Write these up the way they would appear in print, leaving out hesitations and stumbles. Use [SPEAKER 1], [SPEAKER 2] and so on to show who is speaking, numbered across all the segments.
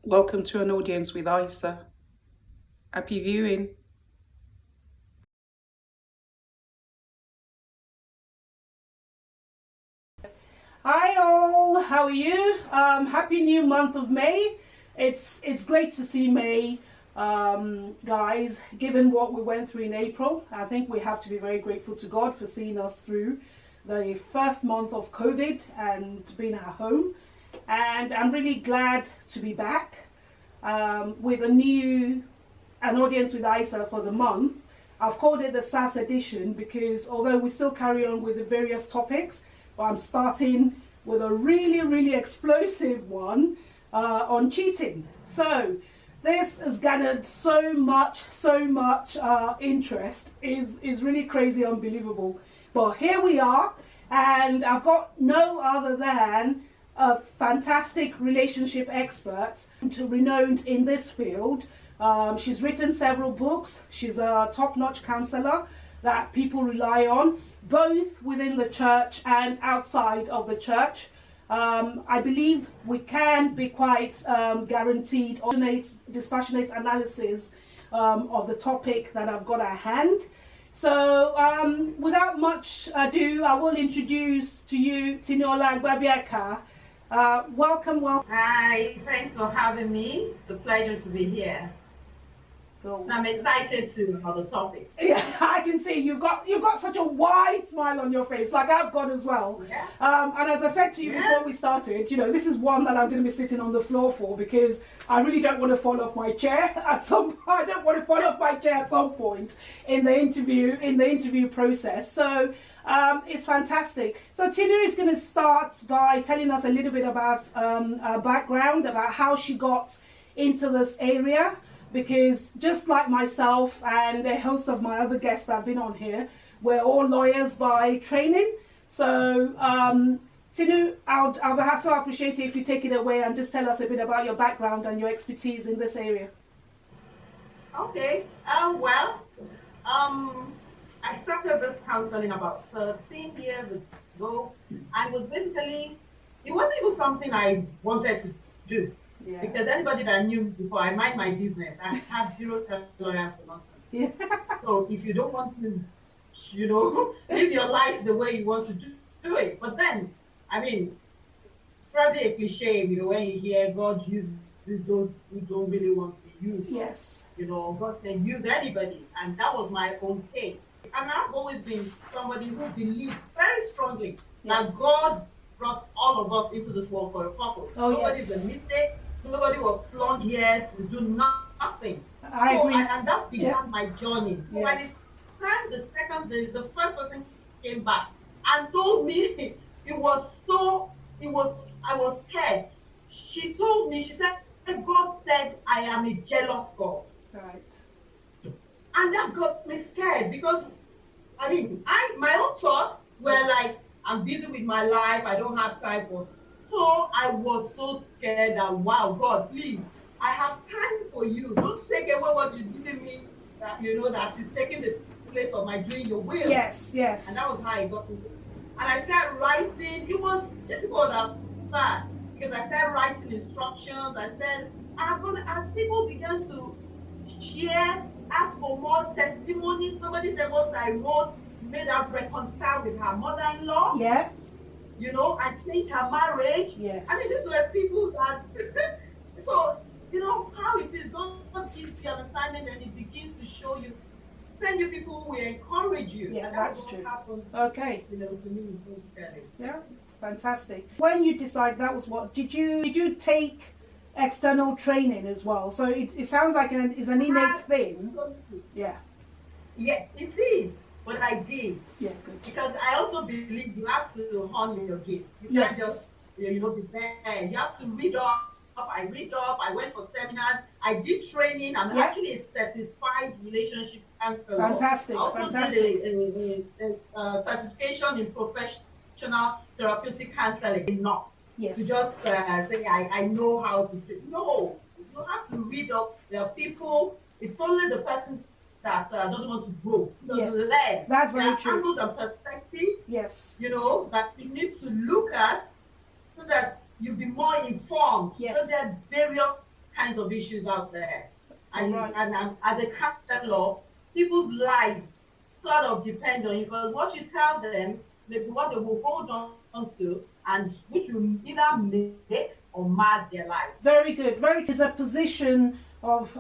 [SPEAKER 1] Welcome to an audience with Isa. Happy viewing. Hi all, how are you? Happy new month of May. It's great to see May, guys. Given what we went through in April, I think we have to be very grateful to God for seeing us through the first month of COVID and being at home. And I'm really glad to be back with an audience with Isa for the month. I've called it the SAS edition because although we still carry on with the various topics, but I'm starting with a really explosive one on cheating. So this has garnered so much interest, is really crazy, unbelievable. But here we are, and I've got no other than a fantastic relationship expert, renowned in this field. She's written several books. She's a top-notch counselor that people rely on, both within the church and outside of the church. I believe we can be quite guaranteed dispassionate analysis of the topic that I've got at hand. So without much ado, I will introduce to you Tinuola Agbabiaka. Welcome.
[SPEAKER 2] Hi, thanks for having me. It's a pleasure to be here. And I'm excited about the topic.
[SPEAKER 1] Yeah, I can see you've got such a wide smile on your face, like I've got as well.
[SPEAKER 2] Yeah.
[SPEAKER 1] And as I said to you before we started, this is one that I'm going to be sitting on the floor for because I really don't want to fall off my chair at some point in the interview process. So it's fantastic. So Tinu is going to start by telling us a little bit about her background, about how she got into this area. Because just like myself and a host of my other guests that have been on here, we're all lawyers by training. So, Tinu, I'll also appreciate it if you take it away and just tell us a bit about your background and your expertise in this area.
[SPEAKER 2] Okay. I started this counseling about 13 years ago, and it wasn't even something I wanted to do. Yeah. Because anybody that knew me before, I mind my business. I have zero tolerance for nonsense. Yeah. So if you don't want to, live your life the way you want to do it. But then, it's probably a cliche, when you hear God uses those who don't really want to be used.
[SPEAKER 1] Yes.
[SPEAKER 2] God can use anybody. And that was my own case. And I've always been somebody who believed very strongly that God brought all of us into this world for a purpose.
[SPEAKER 1] Oh,
[SPEAKER 2] Nobody's a mistake. Nobody was flung here to do nothing.
[SPEAKER 1] I agree.
[SPEAKER 2] And that began my journey. So by the time the first person came back and told me I was scared. She told me, she said, God said I am a jealous God.
[SPEAKER 1] Right.
[SPEAKER 2] And that got me scared because, my own thoughts were like, I'm busy with my life, I don't have time for. So I was so scared that, wow, God, please, I have time for you. Don't take away what you're giving me, that is taking the place of my doing your will.
[SPEAKER 1] Yes.
[SPEAKER 2] And that was how I got into it. And I started writing. It was difficult at first because I started writing instructions. As people began to share, ask for more testimonies, somebody said what I wrote made her reconcile with her mother-in-law.
[SPEAKER 1] Yeah.
[SPEAKER 2] And changed her marriage.
[SPEAKER 1] Yes.
[SPEAKER 2] These were people that, so, how it is, God gives you an assignment and it begins to show you, send you people who will encourage you.
[SPEAKER 1] Yeah,
[SPEAKER 2] and
[SPEAKER 1] that's true. Okay.
[SPEAKER 2] To me, basically.
[SPEAKER 1] Yeah, fantastic. When you decide that was what, did you take external training as well? So it sounds like it's an innate thing. Yeah.
[SPEAKER 2] Yes, it is. But I did.
[SPEAKER 1] Yeah, good.
[SPEAKER 2] Because I also believe you have to hone your gifts. You can't just, be there. You have to read up. I read up. I went for seminars. I did training. I'm actually a certified relationship counselor.
[SPEAKER 1] Fantastic.
[SPEAKER 2] I also did a certification in professional therapeutic counseling. Enough to just say I know how to do. No, you have to read up. There are people. It's only the person that doesn't want to grow, doesn't learn.
[SPEAKER 1] That's very true.
[SPEAKER 2] Angles and perspectives,
[SPEAKER 1] yes,
[SPEAKER 2] that you need to look at so that you'll be more informed.
[SPEAKER 1] Yes.
[SPEAKER 2] Because there are various kinds of issues out there. And,
[SPEAKER 1] Right.
[SPEAKER 2] as a counselor, people's lives sort of depend on you, because what you tell them may be what they will hold on to, and which will either make or mar their life.
[SPEAKER 1] Very good. Very good. It's a position of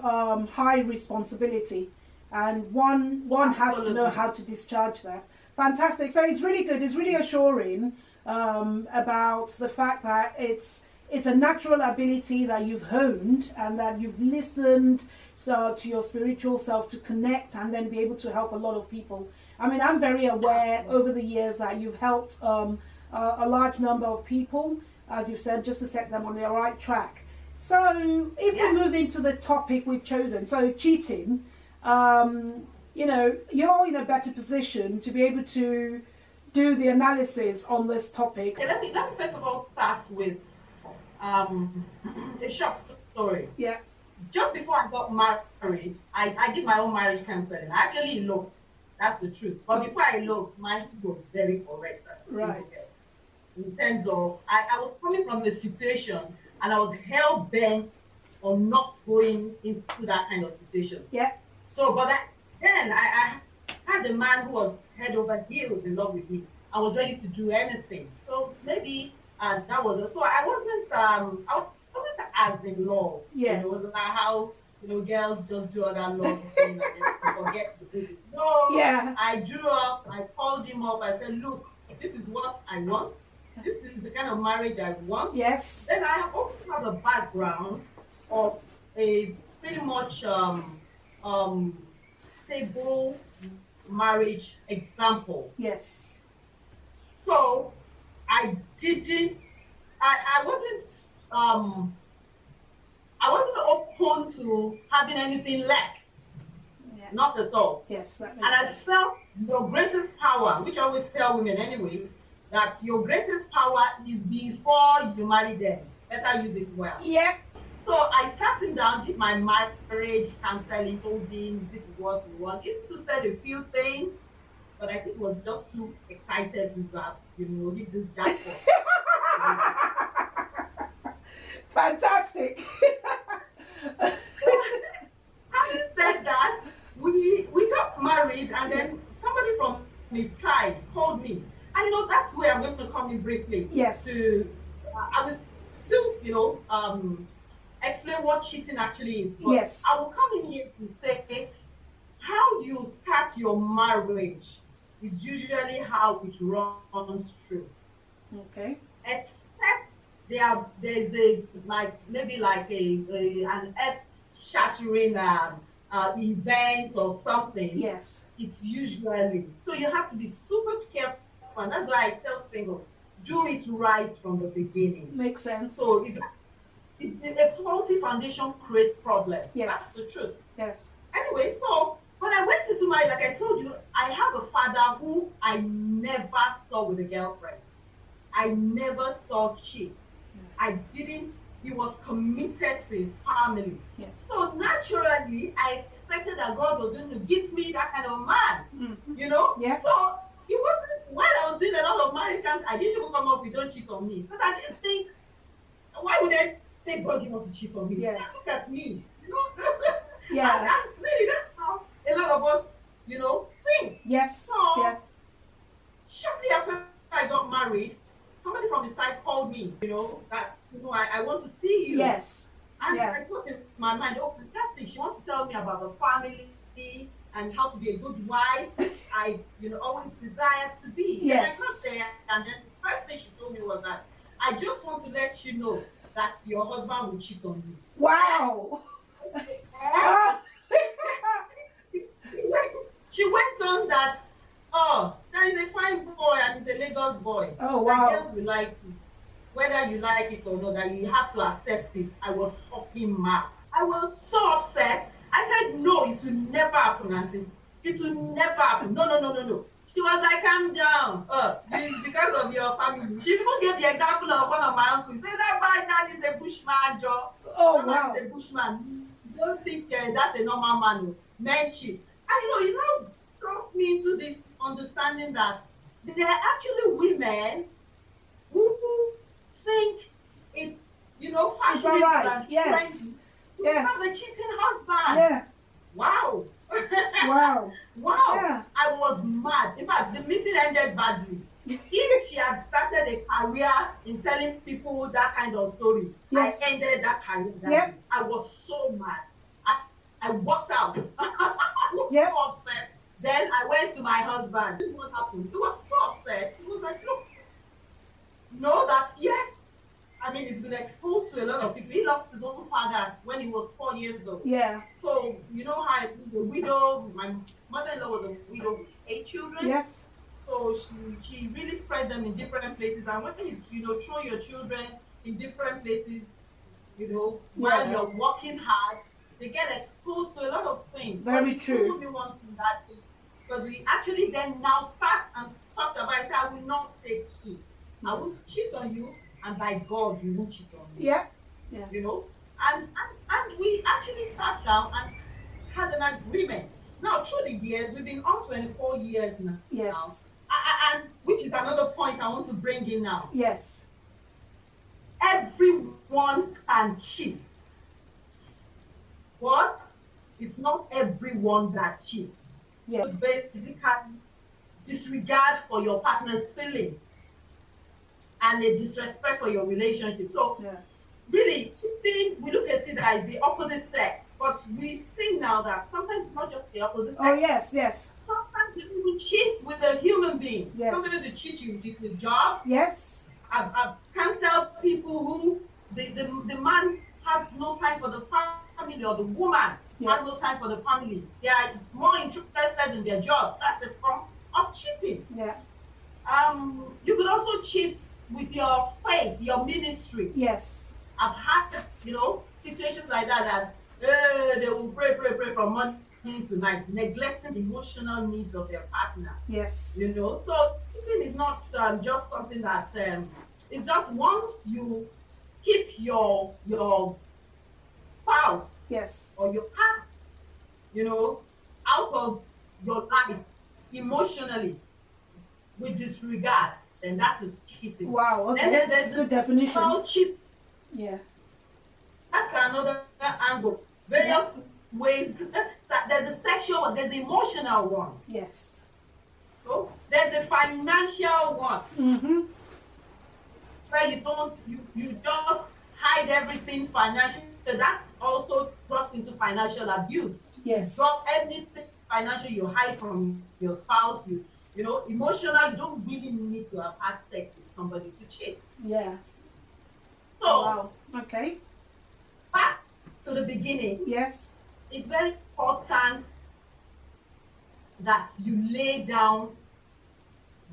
[SPEAKER 1] high responsibility, and one has to know how to discharge that. Fantastic. So it's really good. It's really assuring about the fact that it's a natural ability that you've honed and that you've listened to your spiritual self to connect and then be able to help a lot of people. I mean, I'm very aware over the years that you've helped a large number of people, as you've said, just to set them on the right track. So if we move into the topic we've chosen, so cheating, you know, you're in a better position to be able to do the analysis on this topic.
[SPEAKER 2] Okay, let me first of all start with a short story.
[SPEAKER 1] Yeah.
[SPEAKER 2] Just before I got married, I did my own marriage counseling. I actually eloped. That's the truth. But before I eloped, my husband was very correct.
[SPEAKER 1] Right.
[SPEAKER 2] In terms of, I was coming from a situation and I was hell bent on not going into that kind of situation.
[SPEAKER 1] Yeah.
[SPEAKER 2] So, but then I had a man who was head over heels in love with me. I was ready to do anything. So maybe that was it. So I wasn't as in love.
[SPEAKER 1] Yes.
[SPEAKER 2] It was like how girls just do other love things and then forget the babies. No.
[SPEAKER 1] Yeah.
[SPEAKER 2] I drew up. I called him up. I said, look, this is what I want. This is the kind of marriage I want.
[SPEAKER 1] Yes.
[SPEAKER 2] Then I also have a background of a pretty much stable marriage example.
[SPEAKER 1] Yes.
[SPEAKER 2] So I wasn't open to having anything less.
[SPEAKER 1] Yeah.
[SPEAKER 2] Not at all.
[SPEAKER 1] Yes, that makes
[SPEAKER 2] And I
[SPEAKER 1] sense.
[SPEAKER 2] felt your greatest power, which I always tell women anyway, that your greatest power is before you marry them. Better use it well.
[SPEAKER 1] Yeah.
[SPEAKER 2] So I sat him down, did my marriage counseling, told him this is what we want. He too said a few things, but I think he was just too excited to that, hit this jackpot.
[SPEAKER 1] Fantastic.
[SPEAKER 2] Having said that, we got married, and then somebody from his side called me. And that's where I'm going to come in briefly.
[SPEAKER 1] Yes.
[SPEAKER 2] I was still, explain what cheating actually is. But
[SPEAKER 1] Yes.
[SPEAKER 2] I will come in here to say how you start your marriage is usually how it runs through.
[SPEAKER 1] Okay.
[SPEAKER 2] Except there's an earth-shattering event or something.
[SPEAKER 1] Yes.
[SPEAKER 2] It's usually so you have to be super careful, and that's why I tell singles, do it right from the beginning.
[SPEAKER 1] Makes sense.
[SPEAKER 2] So if a faulty foundation creates problems.
[SPEAKER 1] Yes.
[SPEAKER 2] That's the truth.
[SPEAKER 1] Yes.
[SPEAKER 2] Anyway, so when I went into marriage, like I told you, I have a father who I never saw with a girlfriend. I never saw cheat.
[SPEAKER 1] Yes.
[SPEAKER 2] He was committed to his family.
[SPEAKER 1] Yes.
[SPEAKER 2] So naturally, I expected that God was going to give me that kind of man.
[SPEAKER 1] Mm-hmm. Yeah.
[SPEAKER 2] So it wasn't, while I was doing a lot of marriage counseling, I didn't even come up with don't cheat on me. Because I didn't think, why would anybody want to cheat on me?
[SPEAKER 1] Yeah.
[SPEAKER 2] Look at me,
[SPEAKER 1] Yeah.
[SPEAKER 2] and really, that's how a lot of us, think.
[SPEAKER 1] Yes.
[SPEAKER 2] So,
[SPEAKER 1] Yeah.
[SPEAKER 2] shortly after I got married, somebody from the side called me, that, I want to see you.
[SPEAKER 1] Yes.
[SPEAKER 2] And
[SPEAKER 1] Yeah.
[SPEAKER 2] I thought in my mind, oh, fantastic. She wants to tell me about the family and how to be a good wife, which I, always desired to be.
[SPEAKER 1] Yes.
[SPEAKER 2] And I got there, and then the first thing she told me was that, I just want to let you know that your husband will cheat on you.
[SPEAKER 1] Wow.
[SPEAKER 2] She went on that, that is a fine boy and he's a Lagos boy.
[SPEAKER 1] Oh, wow.
[SPEAKER 2] That girls will like it. Whether you like it or not, that you have to accept it. I was fucking mad. I was so upset. I said, no, it will never happen, auntie. It will never happen. No. She was like, calm down. It's because of your family. She even gave the example of one of my uncles. She said, that my dad is a bushman, Joe.
[SPEAKER 1] Oh,
[SPEAKER 2] that
[SPEAKER 1] wow.
[SPEAKER 2] man is a bushman. You don't think that's a normal man. Men cheat. And it now got me into this understanding that there are actually women who think it's, fashionable
[SPEAKER 1] right.
[SPEAKER 2] and
[SPEAKER 1] Yes.
[SPEAKER 2] trendy You
[SPEAKER 1] Yes.
[SPEAKER 2] have a cheating husband.
[SPEAKER 1] Yeah.
[SPEAKER 2] Wow.
[SPEAKER 1] Wow.
[SPEAKER 2] Wow.
[SPEAKER 1] Yeah.
[SPEAKER 2] I was mad. In fact, the meeting ended badly. If she had started a career in telling people that kind of story,
[SPEAKER 1] Yes.
[SPEAKER 2] I ended that career that
[SPEAKER 1] Yep.
[SPEAKER 2] day. I was so mad. I walked out. I was
[SPEAKER 1] Yep.
[SPEAKER 2] so upset. Then I went to my husband. What happened? He was so upset. He was like, look, know that yes. I mean, he's been exposed to a lot of people. He lost his own father when he was 4 years old.
[SPEAKER 1] Yeah.
[SPEAKER 2] So you know how it is, a widow. My mother-in-law was a widow with 8 children.
[SPEAKER 1] Yes.
[SPEAKER 2] So she really spread them in different places. And when you know throw your children in different places, while
[SPEAKER 1] Yeah.
[SPEAKER 2] you're working hard, they get exposed to a lot of things.
[SPEAKER 1] Very
[SPEAKER 2] But
[SPEAKER 1] true.
[SPEAKER 2] he told me one thing that day, because we actually then now sat and talked about it. I said, I will not take it. I will cheat on you, and by God, you won't cheat on me.
[SPEAKER 1] Yeah. Yeah.
[SPEAKER 2] And we actually sat down and had an agreement. Now, through the years, we've been on 24 years now.
[SPEAKER 1] Yes.
[SPEAKER 2] And which is another point I want to bring in now.
[SPEAKER 1] Yes.
[SPEAKER 2] Everyone can cheat. But it's not everyone that cheats.
[SPEAKER 1] Yes.
[SPEAKER 2] It's basically disregard for your partner's feelings and a disrespect for your relationship. So
[SPEAKER 1] Yes.
[SPEAKER 2] really, cheating, we look at it as the opposite sex. But we see now that sometimes it's not just the opposite sex.
[SPEAKER 1] Oh yes, yes.
[SPEAKER 2] Sometimes you even cheat with a human being.
[SPEAKER 1] Yes.
[SPEAKER 2] Sometimes you cheat you with your job.
[SPEAKER 1] Yes.
[SPEAKER 2] I can't tell people who the man has no time for the family, or the woman has no time for the family. They are more interested in their jobs. That's a form of cheating.
[SPEAKER 1] Yeah.
[SPEAKER 2] You could also cheat with your faith, your ministry.
[SPEAKER 1] Yes.
[SPEAKER 2] I've had situations like that they will pray from morning to night, neglecting the emotional needs of their partner.
[SPEAKER 1] Yes.
[SPEAKER 2] So cheating is not just something that it's just once you keep your spouse,
[SPEAKER 1] yes,
[SPEAKER 2] or your partner, out of your life emotionally with disregard, then that is cheating.
[SPEAKER 1] Wow. Okay.
[SPEAKER 2] Then there's
[SPEAKER 1] good definition.
[SPEAKER 2] Cheat.
[SPEAKER 1] Yeah.
[SPEAKER 2] That's another angle. Various ways. There's a sexual one, there's the emotional one.
[SPEAKER 1] Yes.
[SPEAKER 2] So there's a financial one.
[SPEAKER 1] Mm-hmm.
[SPEAKER 2] Where you just hide everything financially. So that also drops into financial abuse.
[SPEAKER 1] Yes.
[SPEAKER 2] You drop anything financial you hide from your spouse. Emotional, you don't really need to have had sex with somebody to cheat.
[SPEAKER 1] Yeah.
[SPEAKER 2] So
[SPEAKER 1] wow. Okay.
[SPEAKER 2] Back to the beginning.
[SPEAKER 1] Yes.
[SPEAKER 2] It's very important that you lay down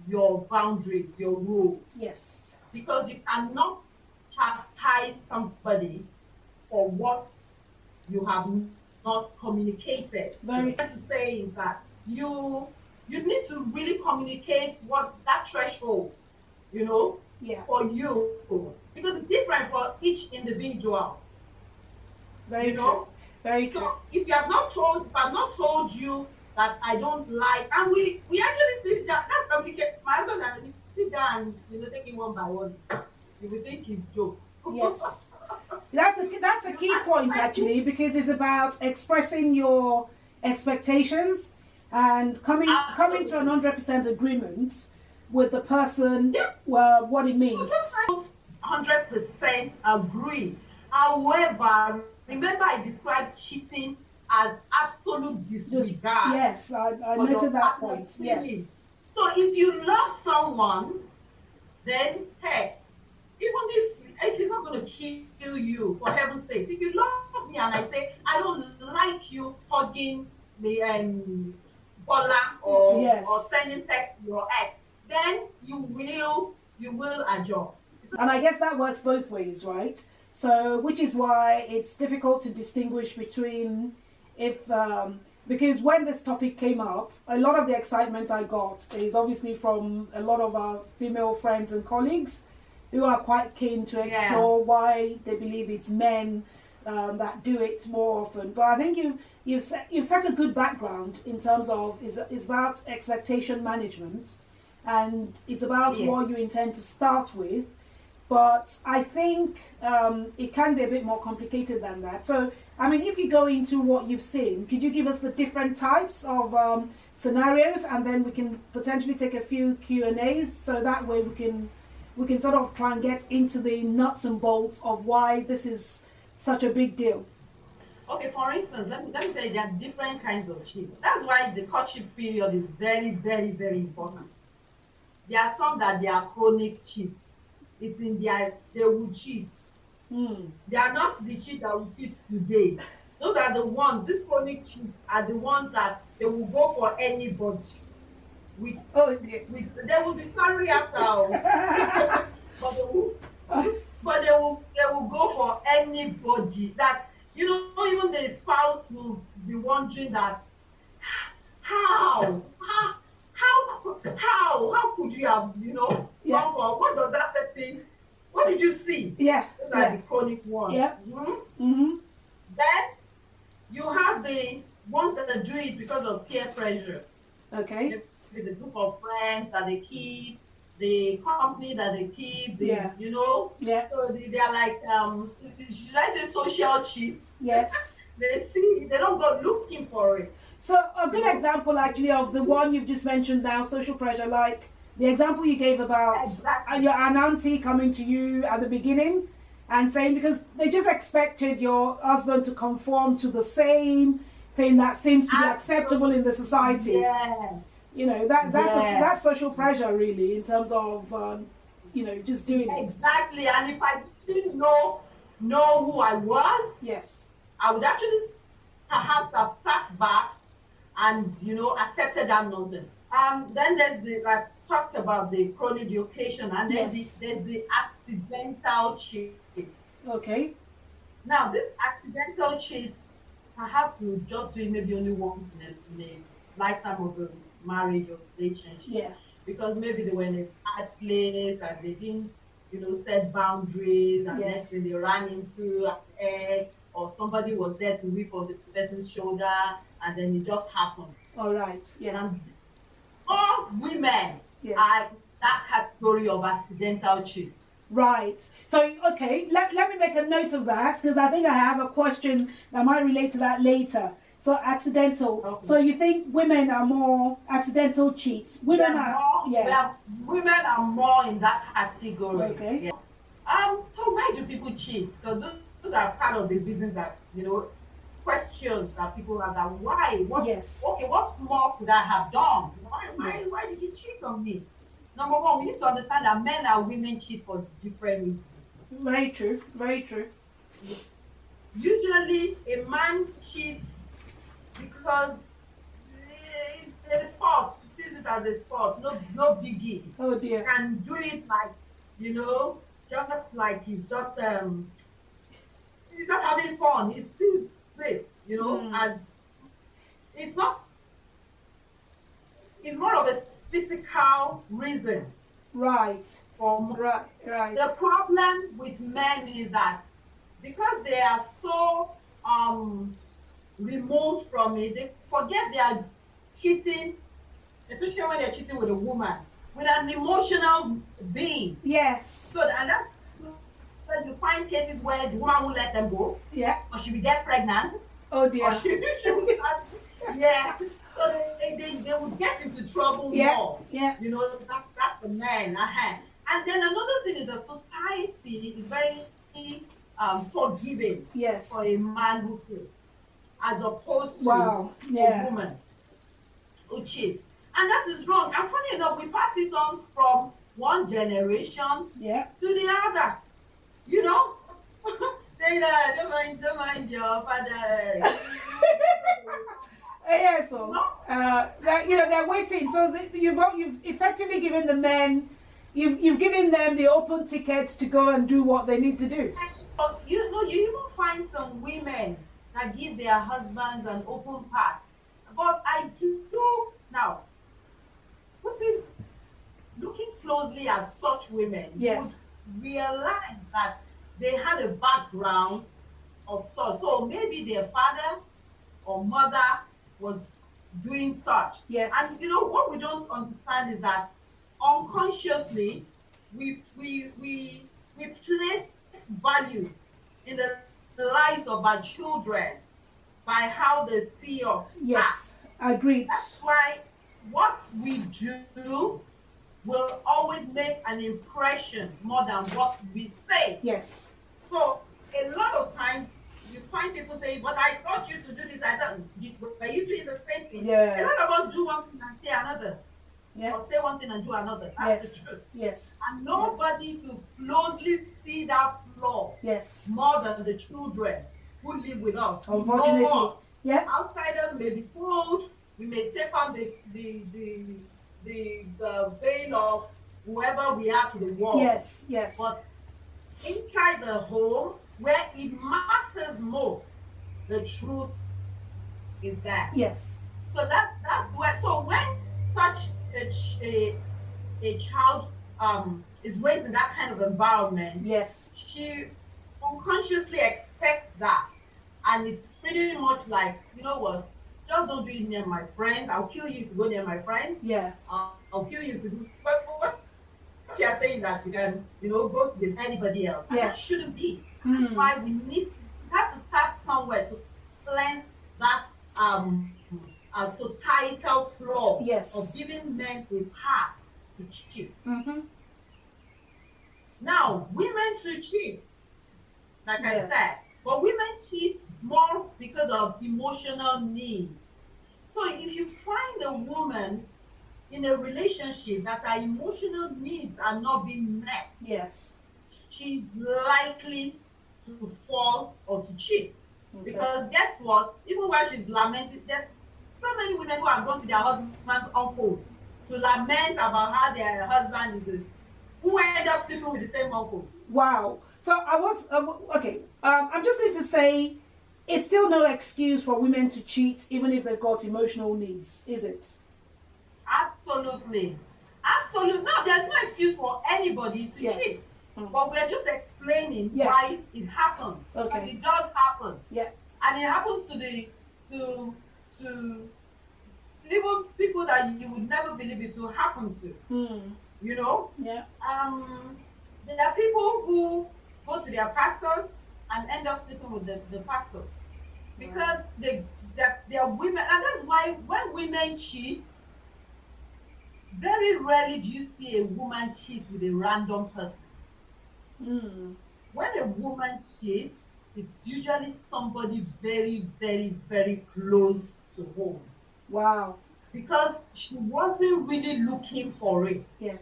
[SPEAKER 2] your boundaries, your rules.
[SPEAKER 1] Yes.
[SPEAKER 2] Because you cannot chastise somebody for what you have not communicated.
[SPEAKER 1] Very.
[SPEAKER 2] What I'm trying to say is that you need to really communicate what that threshold,
[SPEAKER 1] Yeah.
[SPEAKER 2] for you, because it's different for each individual.
[SPEAKER 1] Very true. Very true.
[SPEAKER 2] So if I've not told you that I don't like, and we actually sit down, that's complicated. My husband and we sit down and take it one by one. You will think it's joke.
[SPEAKER 1] Yes. That's a key point actually, because it's about expressing your expectations and coming to an 100% agreement with the person.
[SPEAKER 2] Yeah.
[SPEAKER 1] What it means.
[SPEAKER 2] Sometimes 100% agree. However, remember I described cheating as absolute disregard.
[SPEAKER 1] Yes, I noted that point. Yes.
[SPEAKER 2] So if you love someone, then hey, even if it's not going to kill you, for heaven's sake, if you love me and I say I don't like you hugging the Bola or sending text to your ex, then you will adjust.
[SPEAKER 1] And I guess that works both ways, right? So, which is why it's difficult to distinguish between because when this topic came up, a lot of the excitement I got is obviously from a lot of our female friends and colleagues who are quite keen to explore why they believe it's men that do it more often. But I think you've set a good background in terms of it's about expectation management, and it's about what you intend to start with. But I think it can be a bit more complicated than that. So, I mean, if you go into what you've seen, could you give us the different types of scenarios, and then we can potentially take a few Q&As, so that way we can sort of try and get into the nuts and bolts of why this is such a big deal.
[SPEAKER 2] Okay, for instance, let me say there are different kinds of cheats. That's why the courtship period is very, very, very important. There are some that they are chronic cheats. It's in their, they will cheat. They are not the cheat that will cheat today. Those are the ones, these chronic cheats are the ones that they will go for anybody. They will be sorry after, but they will go for anybody. That, you know, even the spouse will be wondering that how could you have, you know, gone for, what does that person, what did you see? Those are the chronic ones. Then you have the ones that do it because of peer pressure.
[SPEAKER 1] Okay.
[SPEAKER 2] With the group of friends that they keep, the company that they keep, you know. So they are like, should I say social cheats?
[SPEAKER 1] Yes.
[SPEAKER 2] They don't go looking for it.
[SPEAKER 1] So a good example actually of the one you've just mentioned now, social pressure, like the example you gave about an auntie coming to you at the beginning and saying, because they just expected your husband to conform to the same thing that seems to be acceptable in the society. You know, that's social pressure really, in terms of you know, just doing it.
[SPEAKER 2] Exactly. And if I didn't know who I was, I would actually perhaps have sat back and, you know, accepted that nonsense. Then there's the, I talked about the chronic occasion, and then there's the accidental cheat.
[SPEAKER 1] Okay.
[SPEAKER 2] Now, this accidental cheat, perhaps we'll just do it maybe only once in a lifetime of a marriage or relationship. Because maybe they were in a bad place and they didn't, you know, set boundaries, and next thing they ran into an ex, or somebody was there to weep on the person's shoulder, and then it just happened.
[SPEAKER 1] All right.
[SPEAKER 2] And all women are that category of accidental cheats.
[SPEAKER 1] Right. So, okay, let me make a note of that, because I think I have a question that might relate to that later. So, accidental. Okay. So, you think women are more accidental cheats? Women
[SPEAKER 2] women are more in that category.
[SPEAKER 1] Okay.
[SPEAKER 2] So why do people cheat? Because those are part of the business that, you know, questions that people have, that why? Okay, what more could I have done? Why did you cheat on me? Number one, we need to understand that men and women cheat for different reasons.
[SPEAKER 1] Very true. Very true.
[SPEAKER 2] Usually, a man cheats because it's a sport. He sees it as a sport. No biggie.
[SPEAKER 1] Oh dear.
[SPEAKER 2] He can do it like, you know, just like he's just having fun. He sees it, you know, as it's not. It's more of a physical reason.
[SPEAKER 1] Right.
[SPEAKER 2] Right. The problem with men is that because they are so removed from it, they forget they are cheating, especially when they're cheating with a woman, with an emotional being.
[SPEAKER 1] Yes.
[SPEAKER 2] So and that's when you find cases where the woman won't let them go. Or she will get pregnant.
[SPEAKER 1] Oh dear.
[SPEAKER 2] Or she will start, so they would get into trouble more. You know, that's the men. And then another thing is that society is very forgiving for a man who cheats, as opposed to a woman who cheats. And that is wrong. And funny enough, we pass it on from one generation to the other. You know? Say that, don't mind your father.
[SPEAKER 1] So you know, they're waiting. So you've effectively given the men, you've given them the open ticket to go and do what they need to do.
[SPEAKER 2] You know, you even find some women that give their husbands an open pass. But I do now, looking closely at such women, you would realize that they had a background of such. So maybe their father or mother was doing such. And you know what we don't understand is that unconsciously we we place values in the lives of our children by how they see us.
[SPEAKER 1] Yes, agreed.
[SPEAKER 2] That's why what we do will always make an impression more than what we say.
[SPEAKER 1] Yes.
[SPEAKER 2] So a lot of times you find people saying, "But I taught you to do this. I thought, were you doing the same thing?"
[SPEAKER 1] Yeah.
[SPEAKER 2] A lot of us do one thing and say another, or say one thing and do another. That's the truth.
[SPEAKER 1] Yes.
[SPEAKER 2] And nobody will closely see that flaw.
[SPEAKER 1] Yes.
[SPEAKER 2] More than the children who live with us.
[SPEAKER 1] Unfortunately. Yeah.
[SPEAKER 2] Outsiders may be fooled. We may take on the veil of whoever we are to the world.
[SPEAKER 1] Yes. Yes.
[SPEAKER 2] But inside the home, where it matters most, the truth is there.
[SPEAKER 1] Yes.
[SPEAKER 2] So that's where. So when such a child is raised in that kind of environment,
[SPEAKER 1] yes,
[SPEAKER 2] she unconsciously expects that, and it's pretty much like, you know what? Just don't do it near my friends. I'll kill you if you go near my friends.
[SPEAKER 1] Yeah.
[SPEAKER 2] I'll kill you if you do. But what you are saying that you can, go with anybody else. And that shouldn't be. That's why we need to. It has to start somewhere to cleanse that societal flaw of giving men a pass to cheat. Now, women to cheat, like I said, but women cheat more because of emotional needs. So if you find a woman in a relationship that her emotional needs are not being met, she's likely to fall or to cheat. Because guess what? Even while she's lamenting, there's so many women who have gone to their husband's uncle to lament about how their husband is, who end up sleeping with the same uncle.
[SPEAKER 1] Wow. So I was, okay, I'm just going to say, it's still no excuse for women to cheat, even if they've got emotional needs, is it?
[SPEAKER 2] Absolutely. Absolutely. No, there's no excuse for anybody to cheat. But we're just explaining why it happens. Because it does happen. And it happens to even people that you would never believe it will happen to. You know? There are people who go to their pastors and end up sleeping with the pastor. Because they're women. And that's why when women cheat, very rarely do you see a woman cheat with a random person. When a woman cheats, it's usually somebody very, very, very close to home.
[SPEAKER 1] Wow. Because
[SPEAKER 2] she wasn't really looking for it.
[SPEAKER 1] Yes.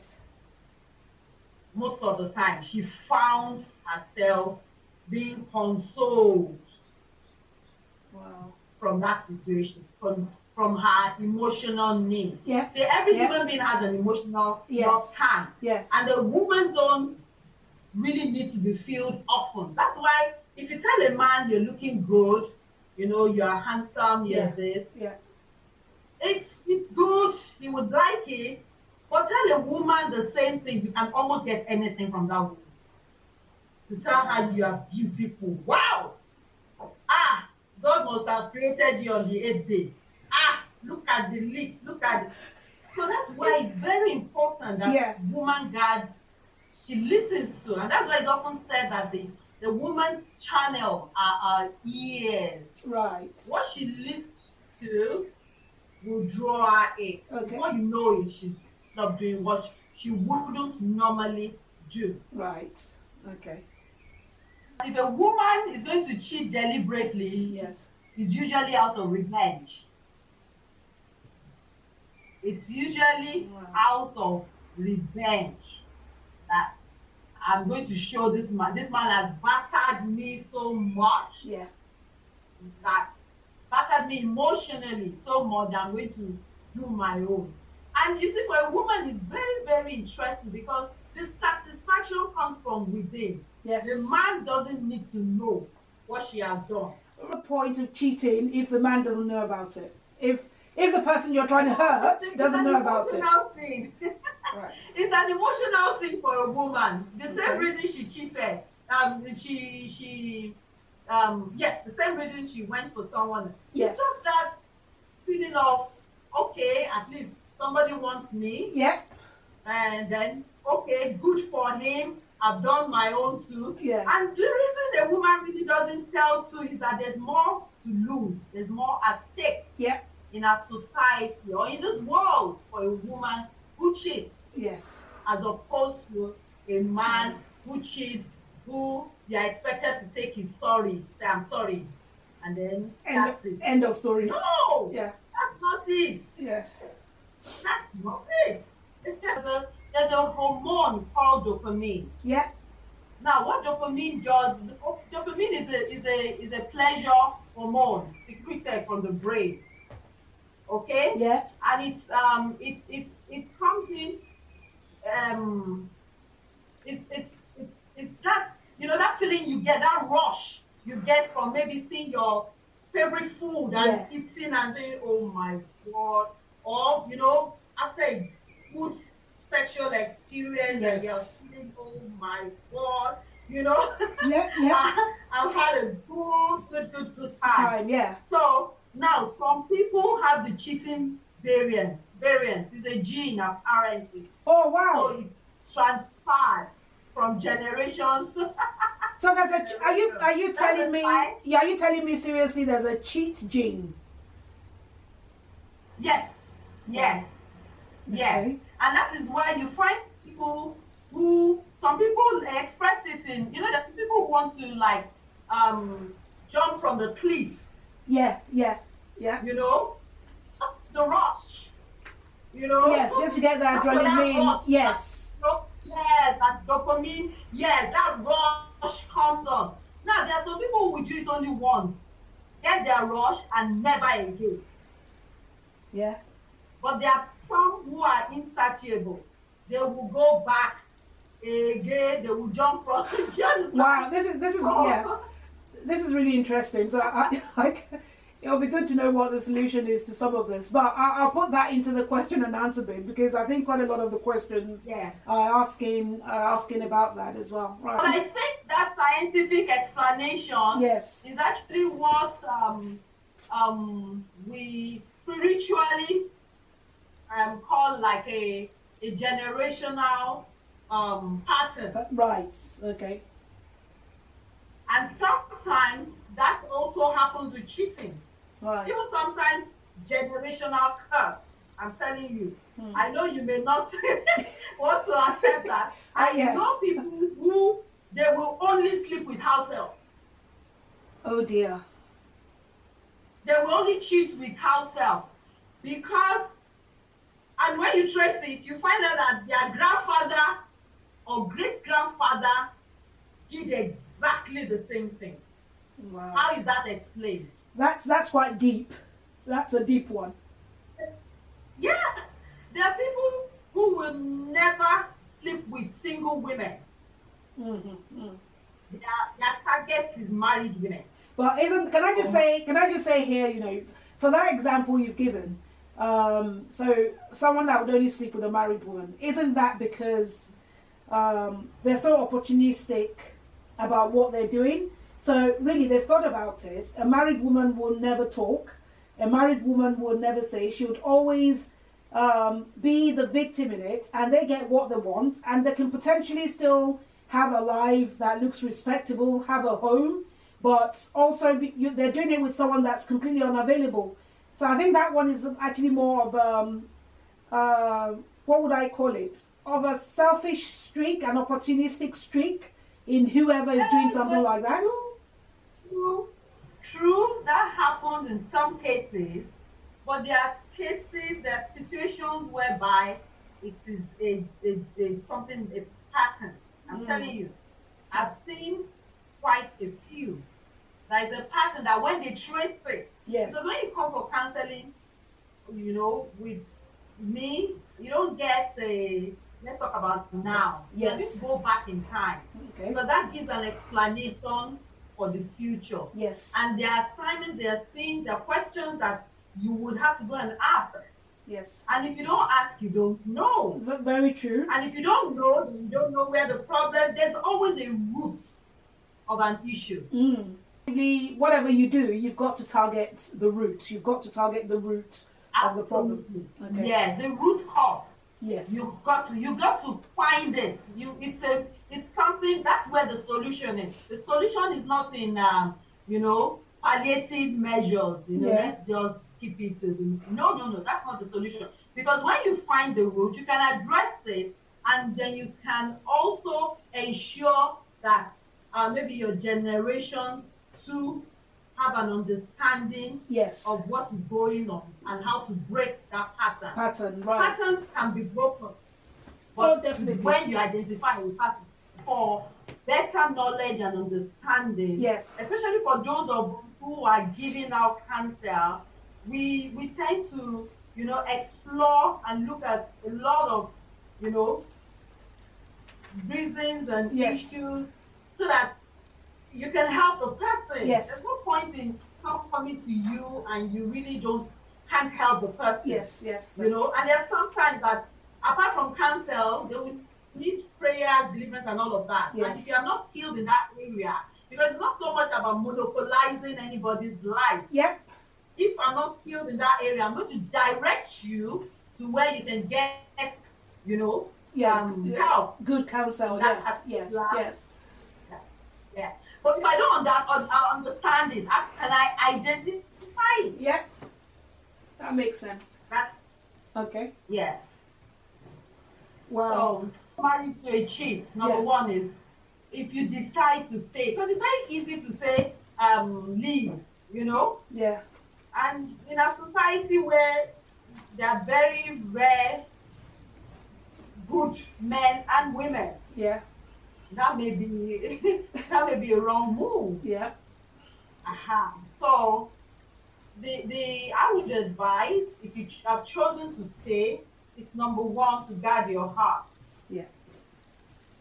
[SPEAKER 2] Most of the time, she found herself being consoled.
[SPEAKER 1] Wow.
[SPEAKER 2] From that situation, from her emotional need.
[SPEAKER 1] Yeah.
[SPEAKER 2] See, every human being has an emotional love tank.
[SPEAKER 1] Yes.
[SPEAKER 2] And the woman's own really needs to be filled often. That's why if you tell a man you're looking good, you're handsome, you're this, it's good, he would like it, but tell a woman the same thing, you can almost get anything from that woman. To tell her you are beautiful. Wow! God must have created you on the 8th day. Look at the lips, look at it. So that's why it's very important that woman guards, she listens to, and that's why it's often said that the woman's channel are ears. Right. What she listens to will draw her in. Before you know it, she's not doing what she wouldn't normally do. Right. Okay. If a woman is going to cheat deliberately, it's usually out of revenge. It's usually out of revenge that I'm going to show this man. This man has battered me so much that battered me emotionally so much that I'm going to do my own. And you see, for a woman, it's very, very interesting because the satisfaction comes from within. Yes. The man doesn't need to know what she has done. The point of cheating if the man doesn't know about it. If the person you're trying to hurt doesn't know about it. Thing. Right. It's an emotional thing for a woman. The same reason she cheated. The same reason she went for someone. Yes. It's just that feeling of, okay, at least somebody wants me. Yeah. And then, okay, good for him. I've done my own too.
[SPEAKER 1] Yeah.
[SPEAKER 2] And the reason a woman really doesn't tell too is that there's more to lose. There's more at stake.
[SPEAKER 1] Yeah.
[SPEAKER 2] In our society or in this world for a woman who cheats.
[SPEAKER 1] Yes.
[SPEAKER 2] As opposed to a man who cheats, who you are expected to take his sorry, say I'm sorry, and then that's it.
[SPEAKER 1] End of story.
[SPEAKER 2] No!
[SPEAKER 1] Yeah.
[SPEAKER 2] That's not it.
[SPEAKER 1] Yes.
[SPEAKER 2] That's not it. There's a hormone called dopamine.
[SPEAKER 1] Yeah.
[SPEAKER 2] Now, what dopamine does? Dopamine is a pleasure hormone secreted from the brain. Okay.
[SPEAKER 1] Yeah.
[SPEAKER 2] And it comes in. It's that, you know, that feeling you get, that rush you get from maybe seeing your favorite food and eating and saying, oh my God, or you know, after a good sexual experience and you're feeling, oh my God, you know, I've had a good time.
[SPEAKER 1] Yeah.
[SPEAKER 2] So now some people have the cheating variant. It's a gene apparently.
[SPEAKER 1] Oh wow.
[SPEAKER 2] So it's transferred from generations.
[SPEAKER 1] So there's are you telling me? Yeah, are you telling me seriously? There's a cheat gene.
[SPEAKER 2] Yes. Okay. And that is why you find people who, some people express it in, you know, there's some people who want to like jump from the cliff.
[SPEAKER 1] Yeah.
[SPEAKER 2] You know, just the rush. You know.
[SPEAKER 1] Yes, just to get the adrenaline. Yes.
[SPEAKER 2] Yes, that dopamine. Yes, that rush comes on. Now there are some people who will do it only once, get their rush and never again.
[SPEAKER 1] Yeah. But
[SPEAKER 2] there are some who are insatiable. They will go back again. They will jump from.
[SPEAKER 1] Wow, this is really interesting. So it'll be good to know what the solution is to some of this. But I'll put that into the question and answer bit because I think quite a lot of the questions are asking about that as well. Right.
[SPEAKER 2] But I think that scientific explanation is actually what we spiritually call like a generational pattern.
[SPEAKER 1] Right. Okay.
[SPEAKER 2] And sometimes that also happens with cheating.
[SPEAKER 1] Right.
[SPEAKER 2] Even sometimes generational curse. I'm telling you. I know you may not want to accept that. I know people who they will only sleep with house helps.
[SPEAKER 1] Oh dear.
[SPEAKER 2] They will only cheat with house helps because, and when you trace it, you find out that their grandfather or great grandfather did exactly the same thing.
[SPEAKER 1] Wow.
[SPEAKER 2] How is that explained?
[SPEAKER 1] That's quite deep. That's a deep one.
[SPEAKER 2] Yeah. There are people who will never sleep with single women. Their target is married women.
[SPEAKER 1] But can I just say here, you know, for that example you've given, so someone that would only sleep with a married woman, isn't that because they're so opportunistic about what they're doing? So really they've thought about it. A married woman will never talk. A married woman will never say. She would always be the victim in it, and they get what they want, and they can potentially still have a life that looks respectable, have a home, but also they're doing it with someone that's completely unavailable. So I think that one is actually more of what would I call it? Of a selfish streak, an opportunistic streak in whoever is doing something like that.
[SPEAKER 2] True, that happens in some cases, but there are situations whereby it is a pattern. I'm telling you, I've seen quite a few. There is a pattern that when they trace it, because when you come for counseling, you know, with me, you don't get let's talk about now.
[SPEAKER 1] Yes.
[SPEAKER 2] You go back in time.
[SPEAKER 1] Okay.
[SPEAKER 2] Because that gives an explanation for the future.
[SPEAKER 1] Yes.
[SPEAKER 2] And there are assignments, there are things, there are questions that you would have to go and ask.
[SPEAKER 1] Yes.
[SPEAKER 2] And if you don't ask, you don't know.
[SPEAKER 1] Very true.
[SPEAKER 2] And if you don't know, then you don't know where the problem, there's always a root of an issue.
[SPEAKER 1] Whatever you do, you've got to target the root. You've got to target the root of the problem.
[SPEAKER 2] Okay. Yeah, the root cause.
[SPEAKER 1] Yes.
[SPEAKER 2] You got to find it. It's something. That's where the solution is. The solution is not in palliative measures. Let's just keep it. No. That's not the solution. Because when you find the root, you can address it, and then you can also ensure that maybe your generations too have an understanding of what is going on and how to break that pattern.
[SPEAKER 1] Right.
[SPEAKER 2] Patterns can be broken, but it's when you identify a pattern for better knowledge and understanding.
[SPEAKER 1] Yes.
[SPEAKER 2] Especially for those of who are giving out counsel, we tend to explore and look at a lot of reasons and issues so that you can help the person.
[SPEAKER 1] Yes.
[SPEAKER 2] There's no point in someone coming to you and you really can't help the person.
[SPEAKER 1] Yes.
[SPEAKER 2] And there's sometimes that apart from counsel, they will need prayers, deliverance, and all of that.
[SPEAKER 1] Yes.
[SPEAKER 2] And if you are not healed in that area, because it's not so much about monopolizing anybody's life.
[SPEAKER 1] Yep.
[SPEAKER 2] If I'm not healed in that area, I'm going to direct you to where you can get, help.
[SPEAKER 1] Good counsel. Yes.
[SPEAKER 2] Yeah. But if I don't understand it, how can I identify it?
[SPEAKER 1] Yeah. That makes sense.
[SPEAKER 2] That's
[SPEAKER 1] okay.
[SPEAKER 2] Yes.
[SPEAKER 1] Wow.
[SPEAKER 2] So married to a cheat, number one is if you decide to stay, because it's very easy to say leave,
[SPEAKER 1] Yeah.
[SPEAKER 2] And in a society where there are very rare good men and women, that may be a wrong move.
[SPEAKER 1] Yeah.
[SPEAKER 2] So I would advise, if you have chosen to stay, it's number one to guard your heart.
[SPEAKER 1] Yeah.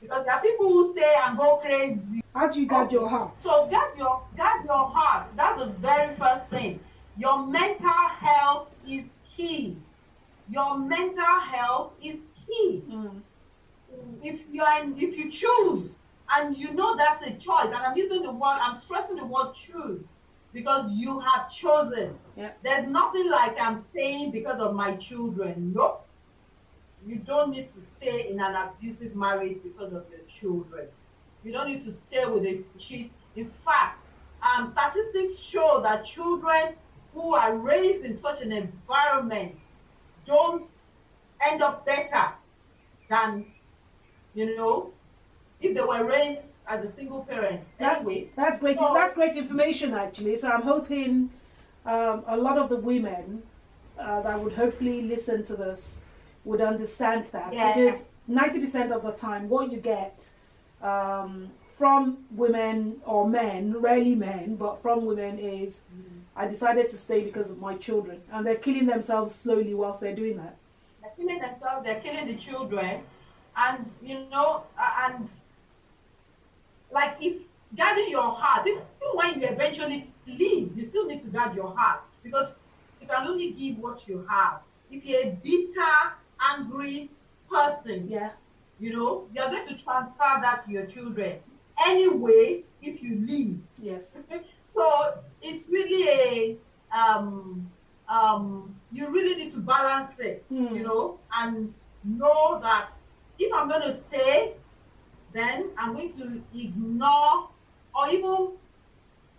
[SPEAKER 2] Because there are people who stay and go crazy.
[SPEAKER 1] How do you guard your heart?
[SPEAKER 2] So guard your heart. That's the very first thing. Your mental health is key. Your mental health is key. If you choose, and that's a choice, and I'm stressing the word choose, because you have chosen.
[SPEAKER 1] Yeah.
[SPEAKER 2] There's nothing like I'm staying because of my children. Nope. You don't need to stay in an abusive marriage because of your children. You don't need to stay with a cheat. In fact, statistics show that children who are raised in such an environment don't end up better than, if they were raised as a single parent.
[SPEAKER 1] That's great. That's great information, actually. So I'm hoping a lot of the women that would hopefully listen to this would understand that, because 90% of the time what you get from women or men, rarely men, but from women is, I decided to stay because of my children, and they're killing themselves slowly whilst they're doing that.
[SPEAKER 2] They're killing themselves, they're killing the children, and and like, if guarding your heart, even when you eventually leave, you still need to guard your heart, because you can only give what you have. If you're a bitter, angry person, you're going to transfer that to your children anyway if you leave.
[SPEAKER 1] Yes.
[SPEAKER 2] So it's really you really need to balance it, and know that if I'm going to stay, then I'm going to ignore or even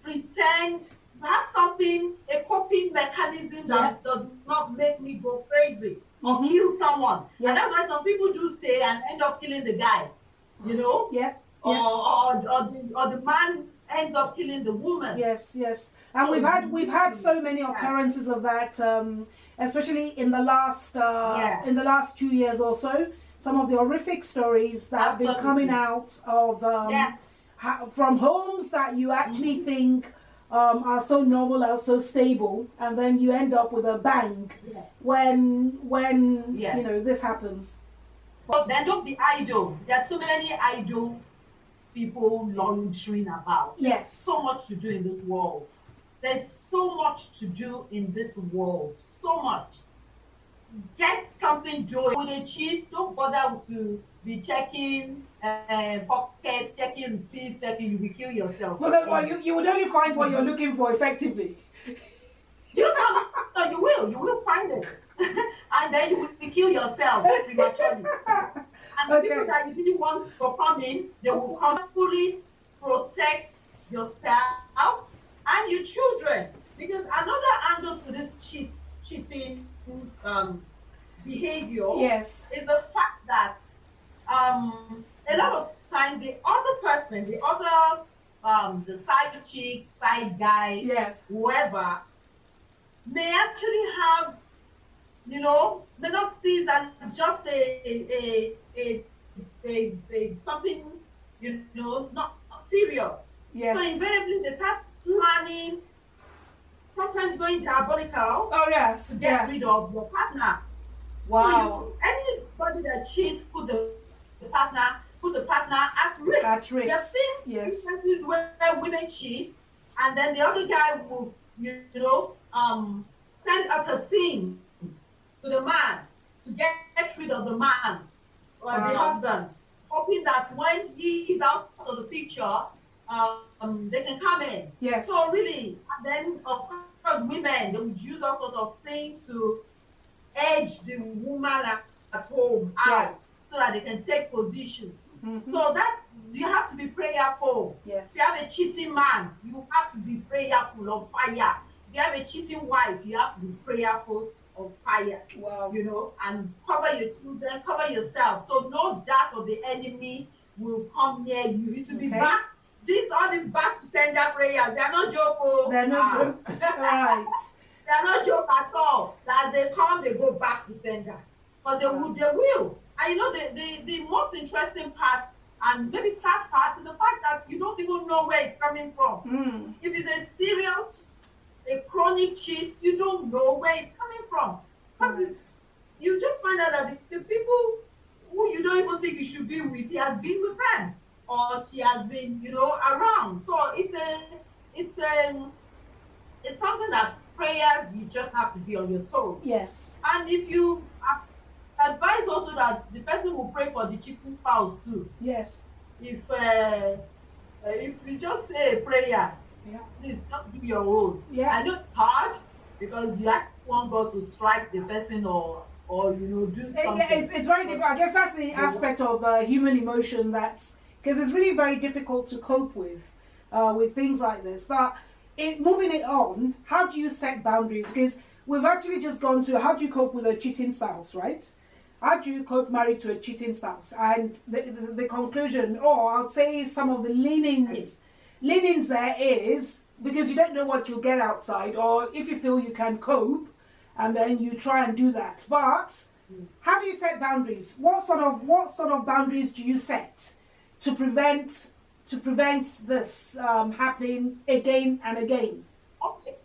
[SPEAKER 2] pretend to have something, a coping mechanism that does not make me go crazy or kill someone.
[SPEAKER 1] Yes.
[SPEAKER 2] And that's why some people do stay and end up killing the guy, or the man ends up killing the woman.
[SPEAKER 1] Yes. And we've had so many occurrences of that, especially in the last 2 years or so. Some of the horrific stories that have been coming out of from homes that you actually think are so normal, are so stable, and then you end up with a bang when this happens.
[SPEAKER 2] But then don't be idle. There are too many idle people lounging about. There's so much to do in this world. There's so much to do in this world. So much. Get something doing. With a cheat, don't bother to be checking pockets, checking receipts, you will kill yourself.
[SPEAKER 1] Well, you would only find what you're looking for effectively.
[SPEAKER 2] You don't know, you will find it. And then you will kill yourself prematurely. And the people that you didn't want to come in, they will constantly protect yourself and your children. Because another angle to this cheating behavior is the fact that a lot of times the other person, the side chick, side guy, whoever, may actually have, may not see it as just a something, not serious. So invariably they start planning, sometimes going diabolical to get rid of your partner.
[SPEAKER 1] Wow.
[SPEAKER 2] So anybody that cheats put the partner at risk.
[SPEAKER 1] At risk.
[SPEAKER 2] There are instances where women cheat, and then the other guy will, send assassins to the man to get rid of the man or the husband, hoping that when he is out of the picture, they can come in.
[SPEAKER 1] Yes.
[SPEAKER 2] So really, and then of course women, they would use all sorts of things to edge the woman at home out so that they can take position. So you have to be prayerful.
[SPEAKER 1] Yes.
[SPEAKER 2] If you have a cheating man, you have to be prayerful, on fire. If you have a cheating wife, you have to be prayerful, on fire.
[SPEAKER 1] Wow.
[SPEAKER 2] And cover your children, cover yourself. So no dart of the enemy will come near you. It will be back. All these back to sender prayers, they are not joke.
[SPEAKER 1] They're not joke. Right.
[SPEAKER 2] They are not joke at all. As they come, they go back to sender. Because they will. And the most interesting part, and maybe sad part, is the fact that you don't even know where it's coming from. If it's a serial, a chronic cheat, you don't know where it's coming from. But you just find out that the people who you don't even think you should be with, he has been with them, or she has been, around. So it's something that prayers, you just have to be on your toes.
[SPEAKER 1] Yes.
[SPEAKER 2] And if you advise also that the person will pray for the cheating spouse too.
[SPEAKER 1] Yes.
[SPEAKER 2] If you just say a prayer, please just do your own. I know it's hard because you actually want God to strike the person or do something.
[SPEAKER 1] It's very difficult. I guess that's the aspect of human emotion because it's really very difficult to cope with things like this. But moving it on, how do you set boundaries? Because we've actually just gone to how do you cope with a cheating spouse, right? How do you cope married to a cheating spouse? And the conclusion, or I'd say some of the leanings there is because you don't know what you'll get outside, or if you feel you can cope, and then you try and do that. But how do you set boundaries? What sort of boundaries do you set to prevent this happening again and again?
[SPEAKER 2] Okay.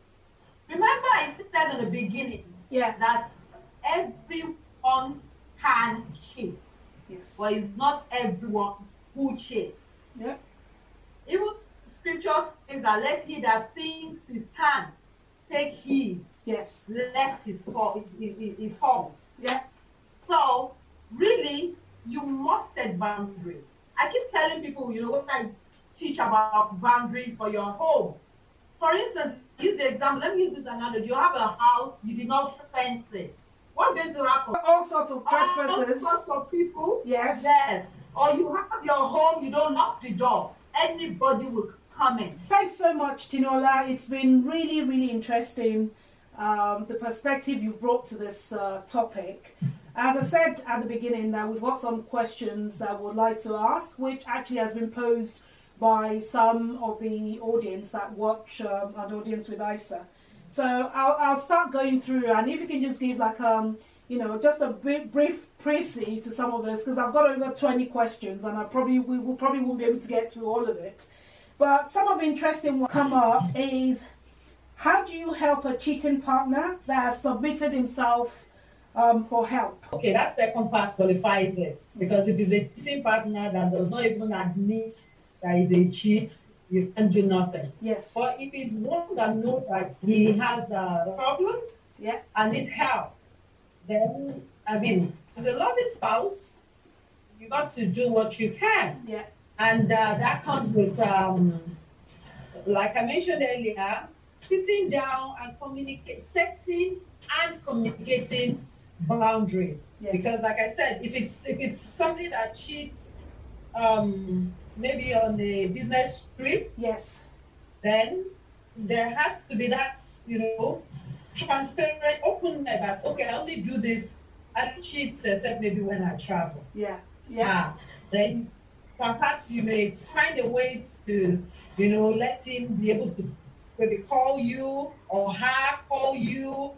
[SPEAKER 2] Remember, I said in the beginning that everyone can cheat.
[SPEAKER 1] Yes.
[SPEAKER 2] But it's not everyone who cheats.
[SPEAKER 1] Yeah.
[SPEAKER 2] Even scripture says that let he that thinks he can take heed.
[SPEAKER 1] Yes.
[SPEAKER 2] Lest he falls.
[SPEAKER 1] Yeah.
[SPEAKER 2] So really, you must set boundaries. I keep telling people, when I teach about boundaries for your home. For instance, use the example. Let me use this analogy. You have a house, you did not fence it. What's going to happen?
[SPEAKER 1] All sorts of trespassers.
[SPEAKER 2] All sorts of people.
[SPEAKER 1] Yes.
[SPEAKER 2] Or you have your home, you don't lock the door. Anybody will come in.
[SPEAKER 1] Thanks so much, Tinuola. It's been really, really interesting, the perspective you've brought to this topic. As I said at the beginning, that we've got some questions that we'd like to ask, which actually has been posed by some of the audience that watch an audience with ISA. So I'll start going through, and if you can just give just a brief précis to some of this, because I've got over 20 questions, and we probably won't be able to get through all of it. But some of the interesting ones come up is, how do you help a cheating partner that has submitted himself for help?
[SPEAKER 2] Okay, that second part qualifies it, because if it's a cheating partner that does not even admit that he's a cheat, you can do nothing.
[SPEAKER 1] Yes.
[SPEAKER 2] But if it's one that knows that he has a problem and needs help, then, as a loving spouse, you got to do what you can.
[SPEAKER 1] Yeah.
[SPEAKER 2] And that comes with, like I mentioned earlier, sitting down and setting and communicating boundaries.
[SPEAKER 1] Yes.
[SPEAKER 2] Because like I said, if it's somebody that cheats, maybe on a business trip,
[SPEAKER 1] yes,
[SPEAKER 2] then there has to be that, transparent, open that, okay, I only do this, I don't cheat except maybe when I travel.
[SPEAKER 1] yeah.
[SPEAKER 2] Then perhaps you may find a way to, let him be able to maybe call you or her call you,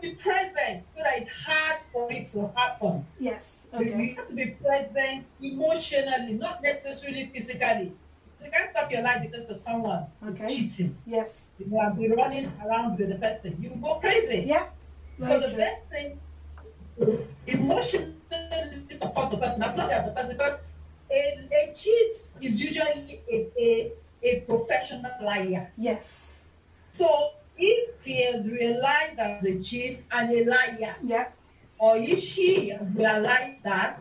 [SPEAKER 2] be present so that it's hard for it to happen.
[SPEAKER 1] Yes. Okay.
[SPEAKER 2] You have to be present emotionally, not necessarily physically. You can't stop your life because of someone who's cheating.
[SPEAKER 1] Yes.
[SPEAKER 2] You have been running around with the person. You go crazy.
[SPEAKER 1] Yeah.
[SPEAKER 2] So the best thing, emotionally support the person as long as the person, because a cheat is usually a professional liar.
[SPEAKER 1] Yes.
[SPEAKER 2] So if he has realized as a cheat and a liar,
[SPEAKER 1] yeah,
[SPEAKER 2] or if she has realized that,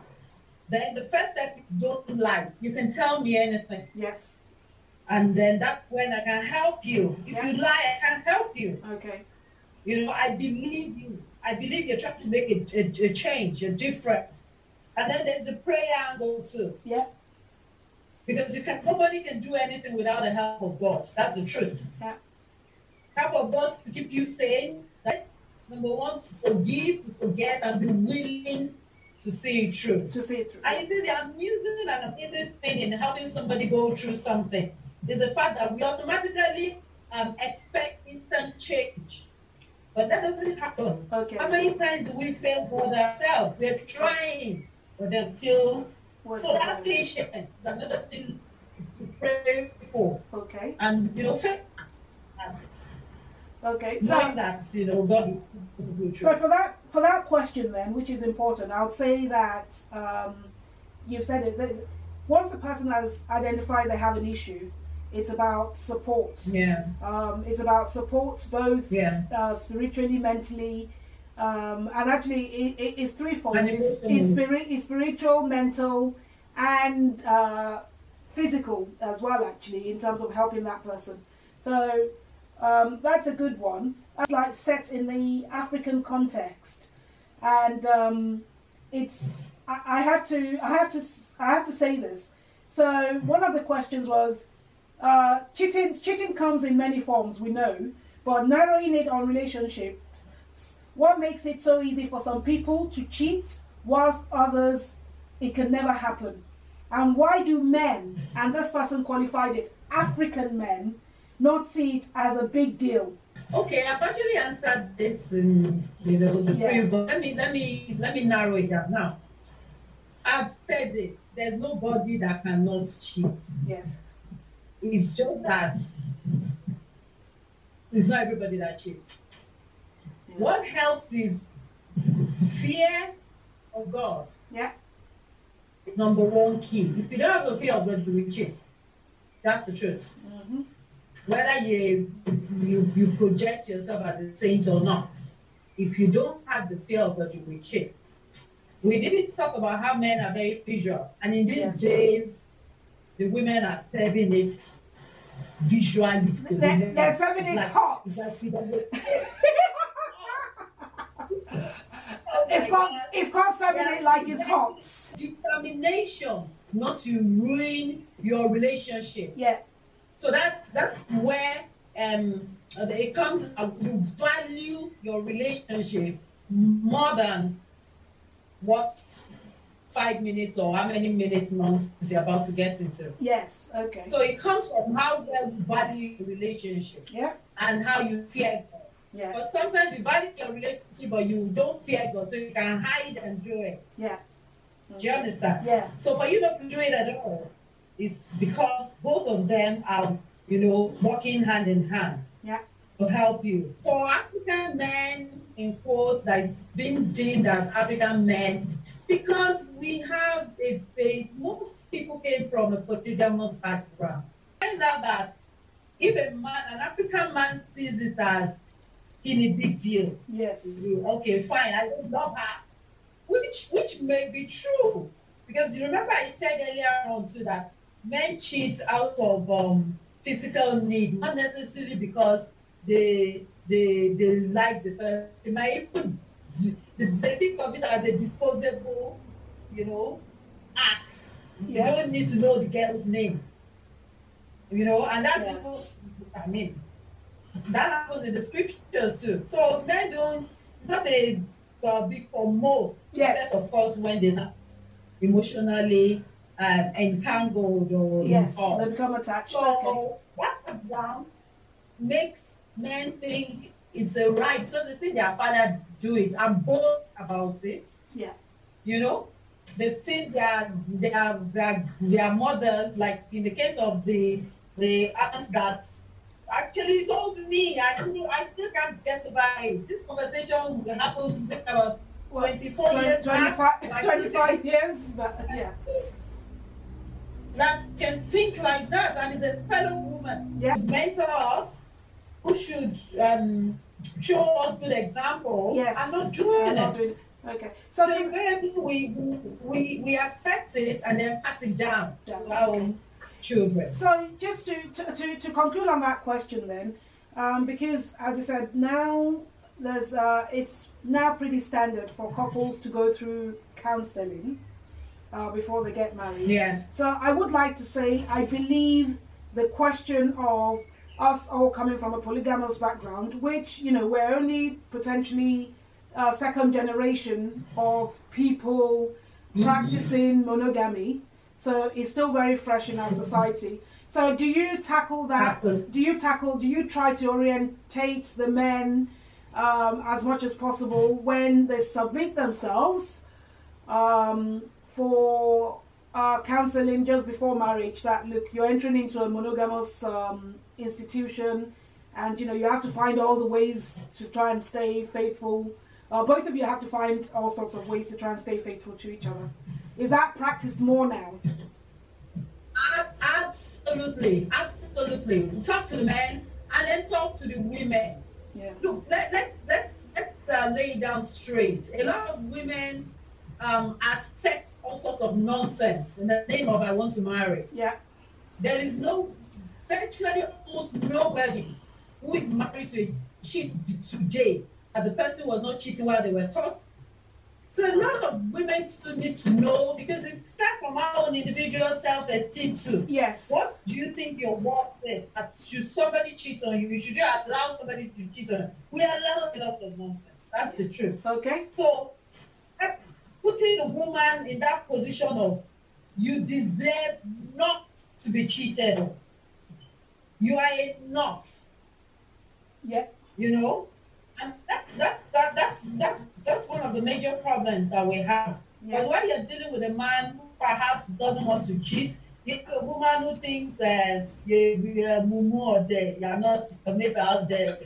[SPEAKER 2] then the first step is don't lie. You can tell me anything.
[SPEAKER 1] Yes.
[SPEAKER 2] And then that's when I can help you. If you lie, I can help you.
[SPEAKER 1] Okay.
[SPEAKER 2] I believe you. I believe you're trying to make a change, a difference. And then there's the prayer angle too.
[SPEAKER 1] Yeah.
[SPEAKER 2] Because nobody can do anything without the help of God. That's the truth.
[SPEAKER 1] Yeah.
[SPEAKER 2] Help of God to keep you sane. That's number one, to forgive, to forget, and be willing to see it through.
[SPEAKER 1] To see it through.
[SPEAKER 2] And you see, the amusing and amazing thing in helping somebody go through something is the fact that we automatically expect instant change. But that doesn't happen.
[SPEAKER 1] Okay.
[SPEAKER 2] How many times do we fail God ourselves? We're trying, but there's still. So that patience is another thing to pray for.
[SPEAKER 1] Okay.
[SPEAKER 2] And faith.
[SPEAKER 1] Okay.
[SPEAKER 2] Knowing that God will do.
[SPEAKER 1] So for that question then, which is important, I would say that you've said it. Once the person has identified they have an issue, it's about support.
[SPEAKER 2] Yeah.
[SPEAKER 1] It's about support both spiritually, mentally, and actually it's threefold. It's spiritual, mental, and physical as well. Actually, in terms of helping that person. So that's a good one. That's like set in the African context, and I have to say this. So one of the questions was. Cheating comes in many forms, we know, but narrowing it on relationships, what makes it so easy for some people to cheat whilst others it can never happen? And why do men, and this person qualified it, African men, not see it as a big deal?
[SPEAKER 2] Okay, I've actually answered this in the previous, but let me narrow it down now. I've said it, there's nobody that cannot cheat.
[SPEAKER 1] Yes.
[SPEAKER 2] It's just that it's not everybody that cheats. Yeah. What helps is fear of God.
[SPEAKER 1] Yeah.
[SPEAKER 2] Number one key. If you don't have the fear of God, you will cheat. That's the truth.
[SPEAKER 1] Mm-hmm.
[SPEAKER 2] Whether you project yourself as a saint or not, if you don't have the fear of God, you will cheat. We didn't talk about how men are very visual, and in these days, the women are serving it visually.
[SPEAKER 1] They're serving it hot. It's called serving it like it's hot.
[SPEAKER 2] Determination not to ruin your relationship.
[SPEAKER 1] Yeah.
[SPEAKER 2] So that's where it comes. You value your relationship more than what 5 minutes or how many minutes nonsense you're about to get into.
[SPEAKER 1] Yes, okay.
[SPEAKER 2] So it comes from how well you value your relationship.
[SPEAKER 1] Yeah.
[SPEAKER 2] And how you fear God.
[SPEAKER 1] Yeah.
[SPEAKER 2] But sometimes you value your relationship but you don't fear God, so you can hide and do it.
[SPEAKER 1] Yeah.
[SPEAKER 2] Do you understand?
[SPEAKER 1] Yeah.
[SPEAKER 2] So for you not to do it at all, it's because both of them are, working hand in hand.
[SPEAKER 1] Yeah.
[SPEAKER 2] To help you. For African men, in quotes, that's been deemed as African men, because we have most people came from a polygamous background. Find out that if an African man sees it as in a big deal,
[SPEAKER 1] yes,
[SPEAKER 2] okay, fine, I don't love her, which may be true, because you remember I said earlier on too that men cheat out of physical need, not necessarily because
[SPEAKER 3] they like the person. They might even they think of it as a disposable, act. You don't need to know the girl's name, and that's even, I mean, that happens in the scriptures too. So men don't, it's not a big for most, except of course when they're not emotionally entangled or involved.
[SPEAKER 1] They become attached.
[SPEAKER 3] So that background makes men think it's a right because they see their father do it and boast about it.
[SPEAKER 1] Yeah.
[SPEAKER 3] They've seen their mothers, like in the case of the aunts that actually told me, I still can't get over it. This conversation happened about 24 years back.
[SPEAKER 1] 25 years, but yeah.
[SPEAKER 3] That can think like that and is a fellow woman.
[SPEAKER 1] Yeah.
[SPEAKER 3] Who mentor us, who should show us good example.
[SPEAKER 1] Yes.
[SPEAKER 3] I'm not doing it.
[SPEAKER 1] Okay.
[SPEAKER 3] So invariably we accept it and then pass it down to our own children.
[SPEAKER 1] So just to conclude on that question then, because as you said, now there's it's now pretty standard for couples to go through counseling before they get married.
[SPEAKER 3] Yeah.
[SPEAKER 1] So I would like to say I believe the question of us all coming from a polygamous background, which we're only potentially second generation of people practicing monogamy, so it's still very fresh in our society. So do you tackle that?
[SPEAKER 3] Absolutely.
[SPEAKER 1] Do you try to orientate the men as much as possible when they submit themselves for counseling just before marriage, that look, you're entering into a monogamous institution, and you have to find all the ways to try and stay faithful. Both of you have to find all sorts of ways to try and stay faithful to each other. Is that practiced more now?
[SPEAKER 3] Absolutely. Talk to the men and then talk to the women.
[SPEAKER 1] Yeah.
[SPEAKER 3] Look, let's lay it down straight. A lot of women accept all sorts of nonsense in the name of I want to marry.
[SPEAKER 1] Yeah.
[SPEAKER 3] There is virtually almost nobody who is married to a cheat today that the person was not cheating while they were caught. So a lot of women still need to know, because it starts from our own individual self-esteem too.
[SPEAKER 1] Yes.
[SPEAKER 3] What do you think your worth is? Should somebody cheat on you? Should you allow somebody to cheat on you? We allow a lot of nonsense. That's the truth.
[SPEAKER 1] Okay.
[SPEAKER 3] So putting the woman in that position of you deserve not to be cheated on. You are enough.
[SPEAKER 1] Yeah.
[SPEAKER 3] And that's one of the major problems that we have. Because when you're dealing with a man who perhaps doesn't want to cheat, you're a woman who thinks you're mumu or you're not a mate out there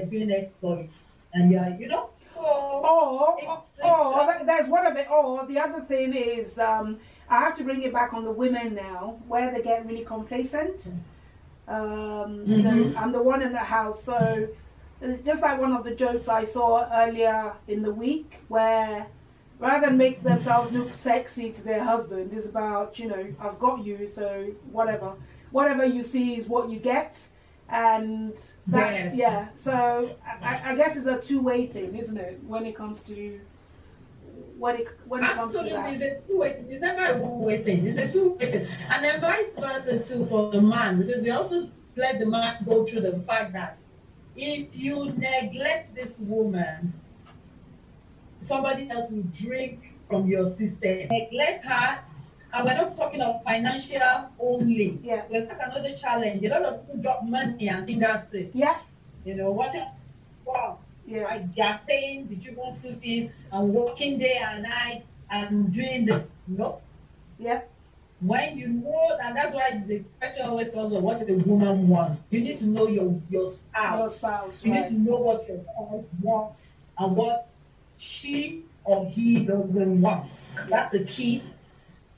[SPEAKER 3] doing exploits, and
[SPEAKER 1] there's one of it. Or the other thing is, I have to bring it back on the women now, where they get really complacent. I'm the one in the house, so. Just like one of the jokes I saw earlier in the week, where rather than make themselves look sexy to their husband, is about, I've got you, so whatever you see is what you get, and that, so I guess it's a two-way thing, isn't it, when it comes to
[SPEAKER 3] Absolutely, it's a two-way thing. It's never a one-way thing. It's a two-way thing, and then vice versa too for the man, because we also let the man go through the fact that if you neglect this woman, somebody else will drink from your system. Neglect her, and we're not talking of financial only.
[SPEAKER 1] Yeah.
[SPEAKER 3] Because that's another challenge. A lot of people drop money and think that's it.
[SPEAKER 1] Yeah.
[SPEAKER 3] What you want?
[SPEAKER 1] Yeah.
[SPEAKER 3] I got paying the children's school fees. I'm working day and night. I'm doing this. No.
[SPEAKER 1] Yeah.
[SPEAKER 3] When you know, and that's why the question always comes on what a woman wants. You need to know your spouse.
[SPEAKER 1] Your spouse,
[SPEAKER 3] you need to know what your spouse wants and what she or he doesn't want. That's the key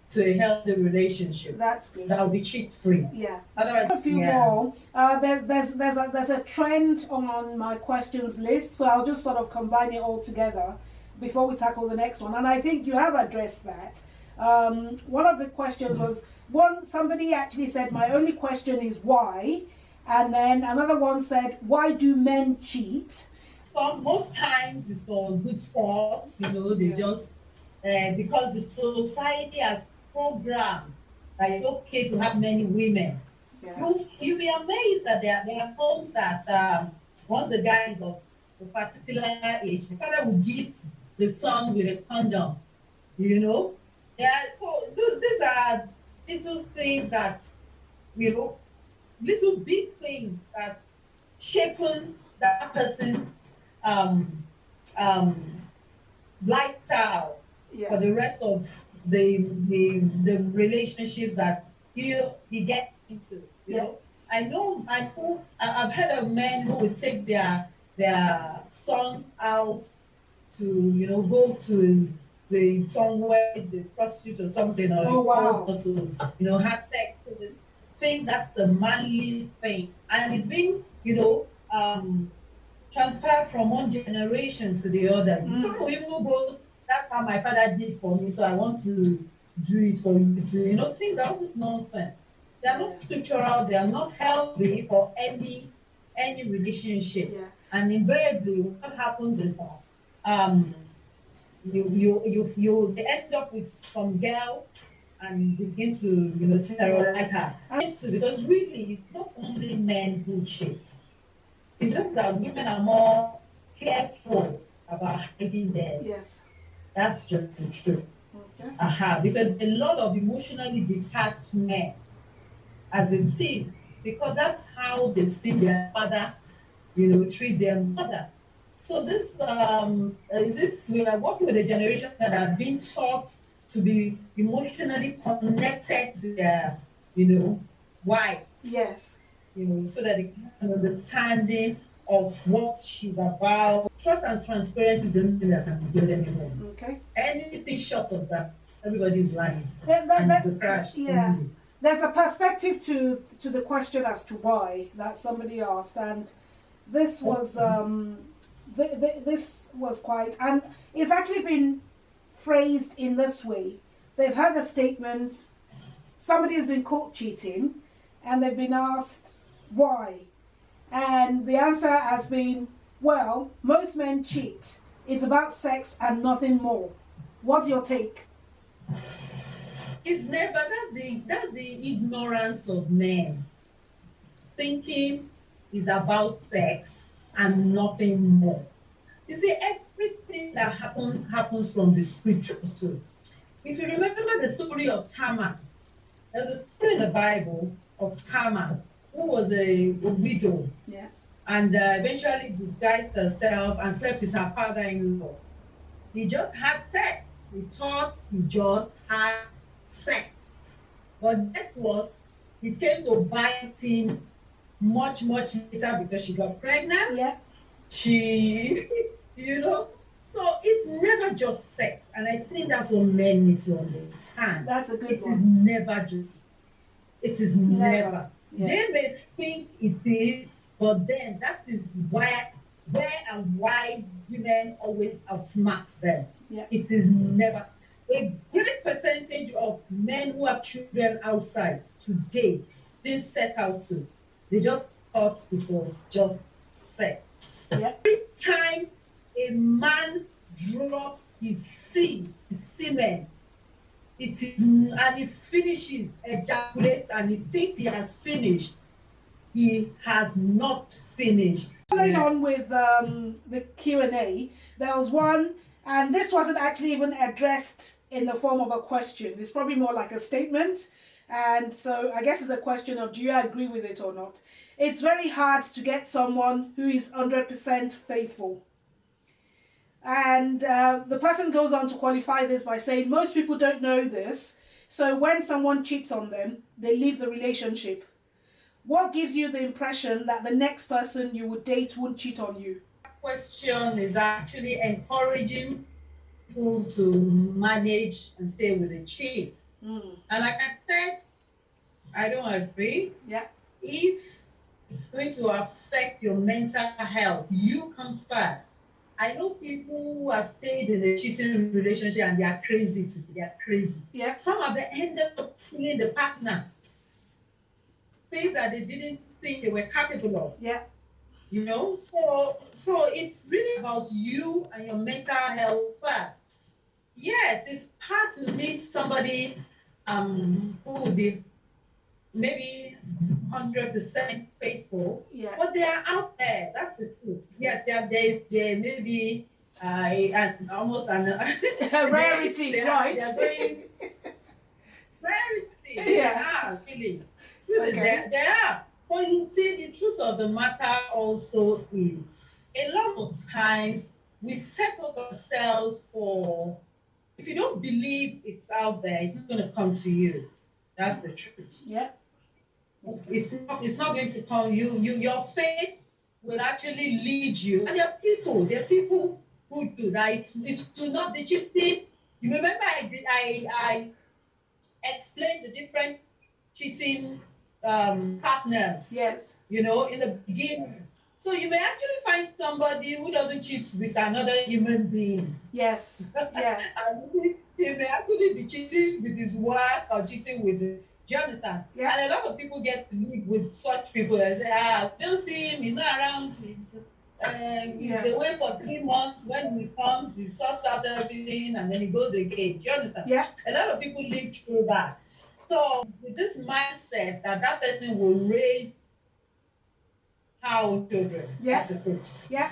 [SPEAKER 3] to a healthy relationship.
[SPEAKER 1] That's good.
[SPEAKER 3] That will be cheat free.
[SPEAKER 1] Yeah.
[SPEAKER 3] Otherwise,
[SPEAKER 1] a few more. There's a trend on my questions list, so I'll just sort of combine it all together before we tackle the next one. And I think you have addressed that. One of the questions was, somebody actually said, my only question is why, And then another one said, why do men cheat?
[SPEAKER 3] So most times it's for good sports, they just, because the society has programmed that it's okay to have many women.
[SPEAKER 1] Yeah.
[SPEAKER 3] You'll be amazed that there are homes that once the guy is of a particular age, the father will gift the son with a condom, Yeah, so these are little things that, little big things that shapen that person's lifestyle for the rest of the relationships that he gets into. I've heard of men who would take their sons out to go to the somewhere, the prostitute or something, or to have sex. Think that's the manly thing, and it's been transferred from one generation to the other. Some people goes, that's how my father did for me, so I want to do it for you too. Think that is nonsense. They are not scriptural. They are not healthy for any relationship. Yeah. And invariably, what happens is that you end up with some girl and begin to terrorize her. Because really, it's not only men who cheat. It's just that women are more careful about hiding theirs. Yes. That's just the truth. Okay. Because a lot of emotionally detached men, as in see, because that's how they've seen their father, treat their mother. So this we are working with a generation that have been taught to be emotionally connected to their, wives. Yes. So that they can have an understanding of what she's about. Trust and transparency is the only thing that can be built anymore. Okay. Anything short of that, everybody is lying. And it's a crash. Yeah. Only.
[SPEAKER 1] There's a perspective to the question as to why that somebody asked, and this was this was quite, and it's actually been phrased in this way. They've had a statement, somebody has been caught cheating, and they've been asked why, and the answer has been, well, most men cheat. It's about sex and nothing more. What's your take?
[SPEAKER 3] It's never, that's the ignorance of men. Thinking is about sex and nothing more. You see, everything that happens from the scriptures too. If you remember the story of Tamar, there's a story in the Bible of Tamar, who was a widow. Yeah. And eventually disguised herself and slept with her father-in-law. He just had sex. He thought he just had sex. But guess what? It came to bite him much, much later because she got pregnant. Yeah. She, so it's never just sex. And I think that's what men need to understand.
[SPEAKER 1] That's a good one.
[SPEAKER 3] It is never. Yes. They may think it is, but then that is where and why women always outsmart them. Yeah. It is never. A great percentage of men who have children outside today didn't set out to. They just thought it was just sex. Yep. Every time a man drops his seed, his semen, it finishes, ejaculates, and he thinks he has finished. He has not finished.
[SPEAKER 1] Following on with the Q&A, there was one, and this wasn't actually even addressed in the form of a question. It's probably more like a statement. And so I guess it's a question of, do you agree with it or not? It's very hard to get someone who is 100% faithful. And the person goes on to qualify this by saying, most people don't know this. So when someone cheats on them, they leave the relationship. What gives you the impression that the next person you would date won't cheat on you?
[SPEAKER 3] That question is actually encouraging people to manage and stay with a cheat. And like I said, I don't agree. Yeah. If it's going to affect your mental health, you come first. I know people who have stayed in a cheating relationship and they are crazy too. They are crazy. Yeah. Some of them end up killing the partner. Things that they didn't think they were capable of.
[SPEAKER 1] Yeah.
[SPEAKER 3] You know, so it's really about you and your mental health first. Yes, it's hard to meet somebody who would be maybe 100% faithful,
[SPEAKER 1] Yeah.
[SPEAKER 3] but they are out there. That's the truth. Yes, they may be and almost an
[SPEAKER 1] rarity, right?
[SPEAKER 3] They are going rarity. They are really. Truth is, they are. But you see, the truth of the matter also is a lot of times we set up ourselves for. If you don't believe it's out there, it's not going to come to you. That's the truth.
[SPEAKER 1] Yeah.
[SPEAKER 3] Okay. It's not going to come. Your faith will actually lead you. And there are people who do that. It do not be cheating. You remember I explained the different cheating partners.
[SPEAKER 1] Yes.
[SPEAKER 3] You know, in the beginning. So you may actually find somebody who doesn't cheat with another human being.
[SPEAKER 1] Yes. Yeah.
[SPEAKER 3] And he may actually be cheating with his wife or cheating with. Do you understand?
[SPEAKER 1] Yeah.
[SPEAKER 3] And a lot of people get to live with such people and say, don't see him, he's not around. He's away for 3 months. When he comes, he sorts out everything and then he goes again. Do you understand?
[SPEAKER 1] Yeah.
[SPEAKER 3] A lot of people live through that. So with this mindset that person will raise our children.
[SPEAKER 1] Yeah.
[SPEAKER 3] That's the truth.
[SPEAKER 1] Yeah.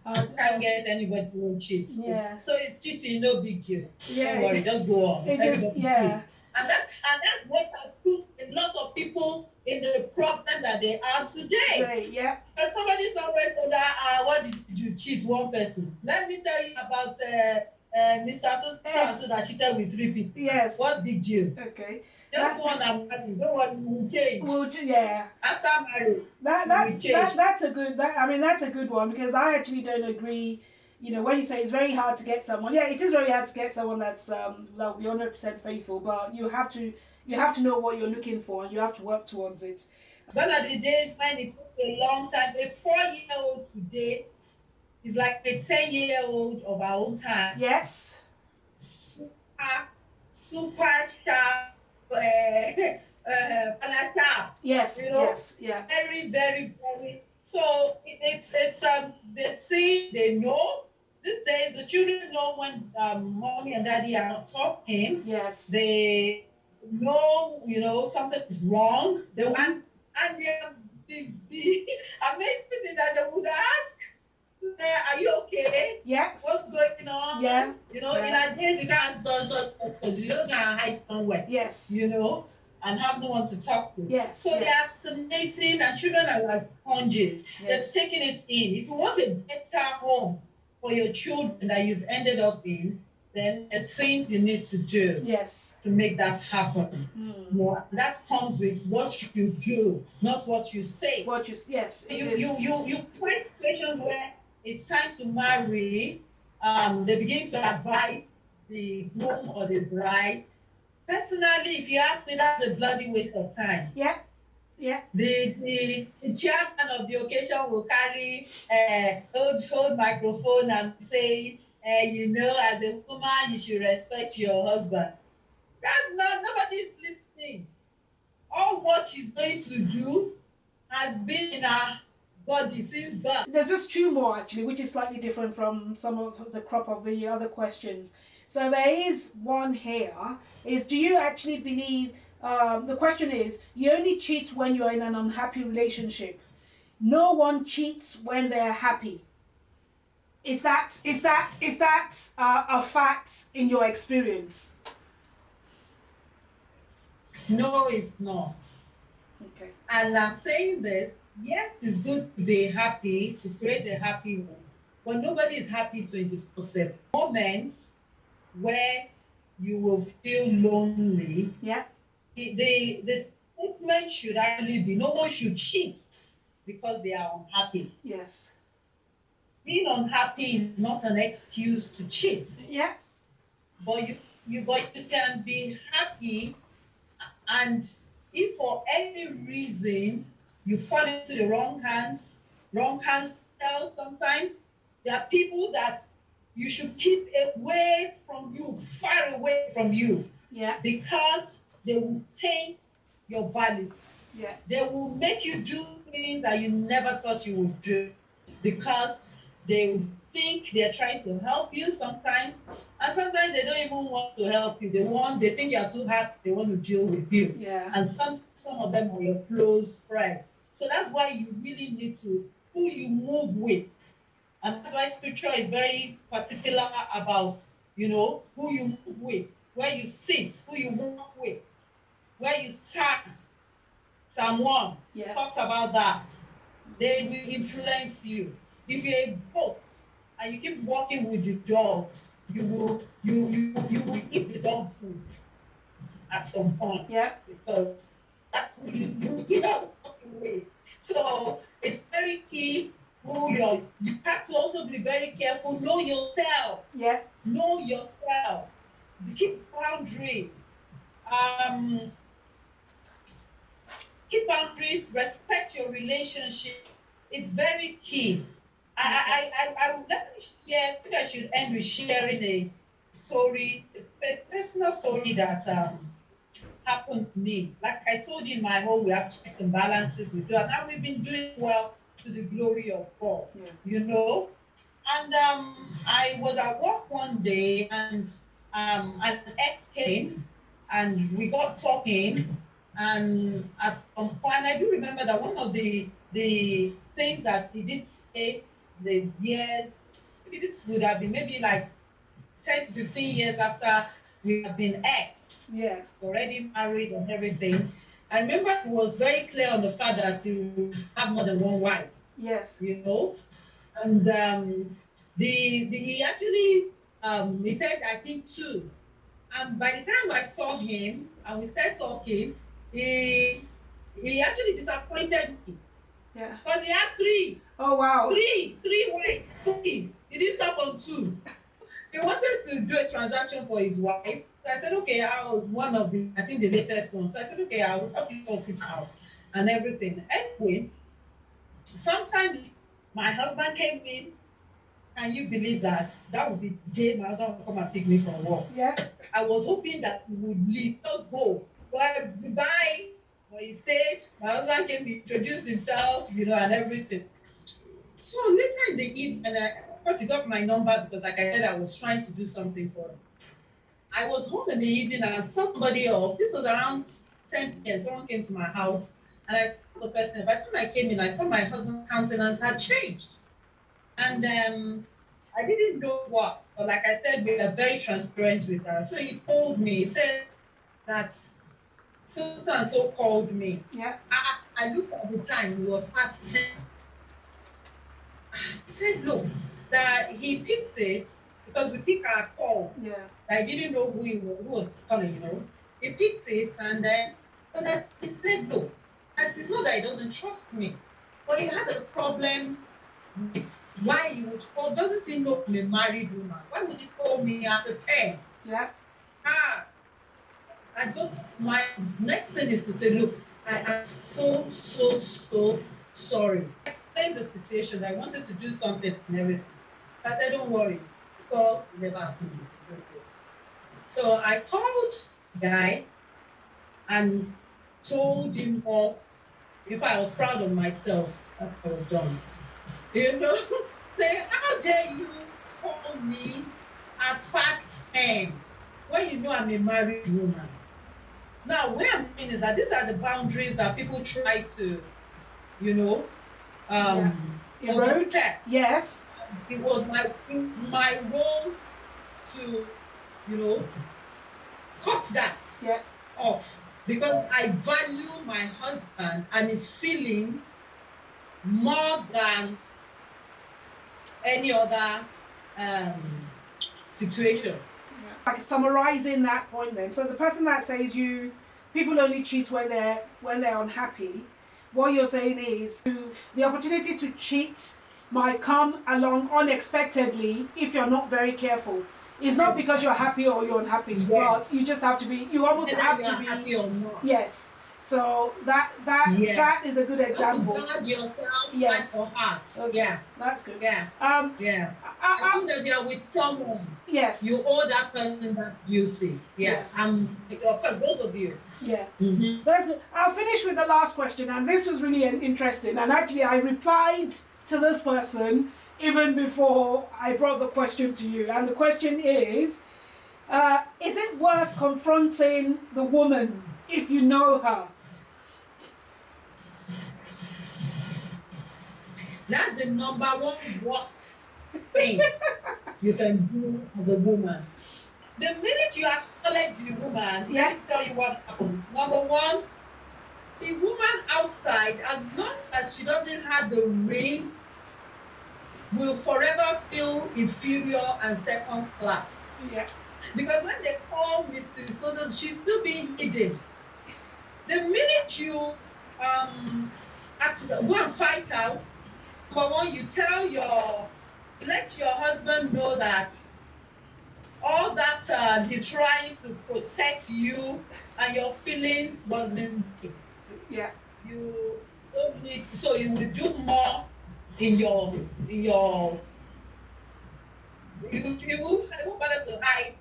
[SPEAKER 3] Can't get anybody who won't cheat.
[SPEAKER 1] Yeah.
[SPEAKER 3] So it's cheating, no big deal.
[SPEAKER 1] Yeah.
[SPEAKER 3] Don't worry, just go on.
[SPEAKER 1] It just, yeah.
[SPEAKER 3] And that's what has put a lot of people in the problem that they are today.
[SPEAKER 1] Right, yeah.
[SPEAKER 3] And somebody somewhere said that, what did you cheat one person? Let me tell you about Mr. So that cheated with 3 people.
[SPEAKER 1] Yes.
[SPEAKER 3] What big deal?
[SPEAKER 1] Okay.
[SPEAKER 3] Just go on and marry. Don't worry, we will change.
[SPEAKER 1] Yeah.
[SPEAKER 3] After marriage,
[SPEAKER 1] that's a good. That's a good one because I actually don't agree. You know, when you say it's very hard to get someone, yeah, it is very hard to get someone that's will be 100% faithful. But you have to know what you're looking for and you have to work towards it.
[SPEAKER 3] Gone are the days when it took a long time. A 4-year-old today is like a 10-year-old of our own time.
[SPEAKER 1] Yes.
[SPEAKER 3] Super sharp.
[SPEAKER 1] Yes.
[SPEAKER 3] You know?
[SPEAKER 1] Yes. Yeah.
[SPEAKER 3] Very, very, very. So it's they see, they know. These days the children know when mommy and daddy are not talking.
[SPEAKER 1] Yes.
[SPEAKER 3] They know, something is wrong. They want, and the amazing thing that they would ask, are you okay?
[SPEAKER 1] Yes.
[SPEAKER 3] What's going on?
[SPEAKER 1] Yeah.
[SPEAKER 3] In a day you can't you don't gonna hide somewhere.
[SPEAKER 1] Yes.
[SPEAKER 3] And have no one to talk to.
[SPEAKER 1] Yes.
[SPEAKER 3] So they're assimilating, and children are like sponges.
[SPEAKER 1] Yes.
[SPEAKER 3] They're taking it in. If you want a better home for your children that you've ended up in, then the things you need to do.
[SPEAKER 1] Yes.
[SPEAKER 3] To make that happen. More. That comes with what you do, not what you say.
[SPEAKER 1] Yes.
[SPEAKER 3] You find situations where it's time to marry. They begin to advise the groom or the bride. Personally, if you ask me, that's a bloody waste of time.
[SPEAKER 1] Yeah. Yeah.
[SPEAKER 3] The chairman of the occasion will carry hold microphone and say, as a woman, you should respect your husband. That's not, nobody's listening. All what she's going to do has been in her body since birth.
[SPEAKER 1] There's just 2 more actually, which is slightly different from some of the crop of the other questions. So there is one here, is do you actually believe, the question is, you only cheat when you're in an unhappy relationship. No one cheats when they're happy. Is that a fact in your experience?
[SPEAKER 3] No, it's not.
[SPEAKER 1] Okay.
[SPEAKER 3] And I'm saying this, yes, it's good to be happy, to create a happy home, but nobody is happy 24/7. Moments where you will feel lonely.
[SPEAKER 1] Yeah.
[SPEAKER 3] The statement should actually be, no one should cheat because they are unhappy.
[SPEAKER 1] Yes.
[SPEAKER 3] Being unhappy is not an excuse to cheat.
[SPEAKER 1] Yeah.
[SPEAKER 3] But you can be happy, and if for any reason you fall into the wrong hands sometimes, there are people that you should keep away from you, far away from you.
[SPEAKER 1] Yeah.
[SPEAKER 3] Because they will taint your values.
[SPEAKER 1] Yeah.
[SPEAKER 3] They will make you do things that you never thought you would do because they think they're trying to help you sometimes, and sometimes they don't even want to help you. They think you're too happy, they want to deal with you.
[SPEAKER 1] Yeah.
[SPEAKER 3] And some of them are your close friends. So that's why you really need to who you move with. And that's why scripture is very particular about, who you move with, where you sit, who you walk with, where you stand. Psalm 1 talks about that. They will influence you. If you're a goat and you keep walking with the dogs, you will eat the dog food at some point.
[SPEAKER 1] Yeah.
[SPEAKER 3] Because that's who you are walking with. So it's very key who you have to also be very careful. Know yourself.
[SPEAKER 1] Yeah.
[SPEAKER 3] Know yourself. You keep boundaries. Keep boundaries, respect your relationship. It's very key. I would let me share, I think I should end with sharing a story, a personal story that happened to me. Like I told you in my home, we have checks and balances we do, and now we've been doing well to the glory of God, And I was at work one day, and an ex came, and we got talking. And at some point, I do remember that one of the things that he did say, the years, maybe this would have been maybe like 10 to 15 years after we have been ex, already married and everything. I remember it was very clear on the fact that you have more than one wife.
[SPEAKER 1] Yes.
[SPEAKER 3] And he actually he said I think 2. And by the time I saw him and we started talking, he actually disappointed me.
[SPEAKER 1] Yeah.
[SPEAKER 3] Because he had 3.
[SPEAKER 1] Oh wow.
[SPEAKER 3] 3 wives. 3. He didn't stop on 2. He wanted to do a transaction for his wife. So I said, okay, I was one of I think the latest one. So I said, okay, I'll help you sort it out and everything. Anyway, sometimes my husband came in. Can you believe that? That would be the day my husband would come and pick me from work.
[SPEAKER 1] Yeah.
[SPEAKER 3] I was hoping that he would leave, just go. But goodbye. But he stayed. My husband came, he introduced himself, and everything. So later in the evening, of course, he got my number because, like I said, I was trying to do something for him. I was home in the evening and somebody else, this was around 10 p.m., someone came to my house and I saw the person. By the time I came in, I saw my husband's countenance had changed. And I didn't know what, but like I said, we are very transparent with her. So he told me, he said that so and so called me.
[SPEAKER 1] Yeah.
[SPEAKER 3] I looked at the time, it was past 10. I said, look, that he picked it because we pick our call.
[SPEAKER 1] Yeah.
[SPEAKER 3] I didn't know who was calling, He picked it and then, but he said, look, it's not that he doesn't trust me, but he has a problem. It's why he would call. Doesn't he know I'm a married woman? Why would he call me after 10?
[SPEAKER 1] Yeah.
[SPEAKER 3] My next thing is to say, look, I am so sorry. I explained the situation. I wanted to do something and everything. I said, don't worry. This call never happened. So I called the guy and told him off. If I was proud of myself, I was done. Say, how dare you call me at past 10 when you know I'm a married woman? Now, where I'm saying is that these are the boundaries that people try to, overstep.
[SPEAKER 1] Yes.
[SPEAKER 3] It was my role to, cut that off because I value my husband and his feelings more than any other situation.
[SPEAKER 1] Like summarizing that point then. So the person that says people only cheat when they're unhappy, what you're saying is the opportunity to cheat might come along unexpectedly if you're not very careful. It's not because you're happy or you're unhappy, but you just have to be, you almost have to be,
[SPEAKER 3] happy or not.
[SPEAKER 1] yes, So that is a good example.
[SPEAKER 3] Guard yourself,
[SPEAKER 1] Yes.
[SPEAKER 3] for heart.
[SPEAKER 1] Okay.
[SPEAKER 3] Yeah.
[SPEAKER 1] That's good.
[SPEAKER 3] Yeah. Yeah. I think that you're with someone.
[SPEAKER 1] Yes.
[SPEAKER 3] You owe that person that duty. Yeah.
[SPEAKER 1] Yes.
[SPEAKER 3] Of course, both of you.
[SPEAKER 1] Yeah.
[SPEAKER 3] Mm-hmm.
[SPEAKER 1] That's good. I'll finish with the last question, and this was really interesting. And actually, I replied to this person even before I brought the question to you. And the question is it worth confronting the woman if you know her?
[SPEAKER 3] That's the number one worst thing you can do as a woman. The minute you acknowledge the woman, let me tell you what happens. Number one, the woman outside, as long as she doesn't have the ring, will forever feel inferior and second class.
[SPEAKER 1] Yeah.
[SPEAKER 3] Because when they call Mrs. So she's still being hidden. The minute you go and fight out, number one, you let your husband know that all that he's trying to protect you and your feelings wasn't.
[SPEAKER 1] Yeah.
[SPEAKER 3] You don't need, so you will do more in your you won't bother to hide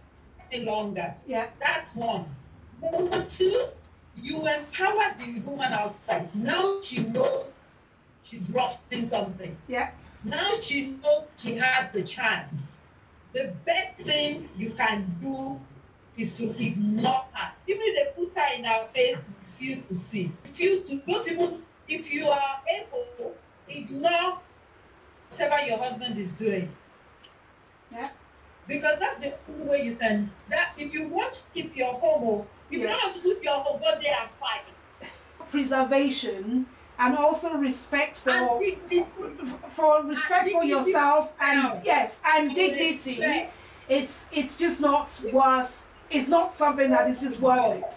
[SPEAKER 3] any longer.
[SPEAKER 1] Yeah.
[SPEAKER 3] That's one. Number two, you empower the woman outside. Now she knows she's roughing something.
[SPEAKER 1] Yeah.
[SPEAKER 3] Now she knows she has the chance. The best thing you can do is to ignore her. Even if they put her in her face, refuse to see. Refuse to, don't even, if you are able, ignore whatever your husband is doing.
[SPEAKER 1] Yeah.
[SPEAKER 3] Because that's the only way you can, that if you want to keep your home, if you don't want to keep your home, go there and fight.
[SPEAKER 1] Preservation and also respect for yourself and dignity.
[SPEAKER 3] Respect.
[SPEAKER 1] It's just not worth. It's not something that is just worth it.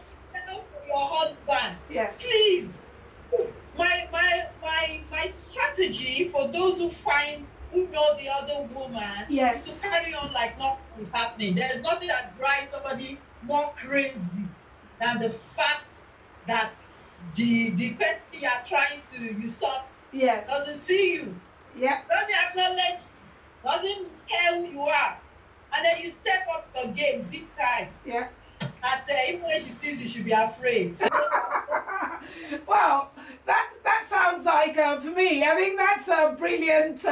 [SPEAKER 3] Your husband.
[SPEAKER 1] Yes.
[SPEAKER 3] Please. My strategy for those who know the other woman is to carry on like nothing is happening. There is nothing that drives somebody more crazy than the fact that the person you are trying to usurp doesn't see you.
[SPEAKER 1] Yeah.
[SPEAKER 3] Doesn't acknowledge, doesn't care who you are. And then you step up your game big time.
[SPEAKER 1] Yeah.
[SPEAKER 3] That even when she sees you, she'll be afraid.
[SPEAKER 1] Well, that sounds like for me, I think that's a brilliant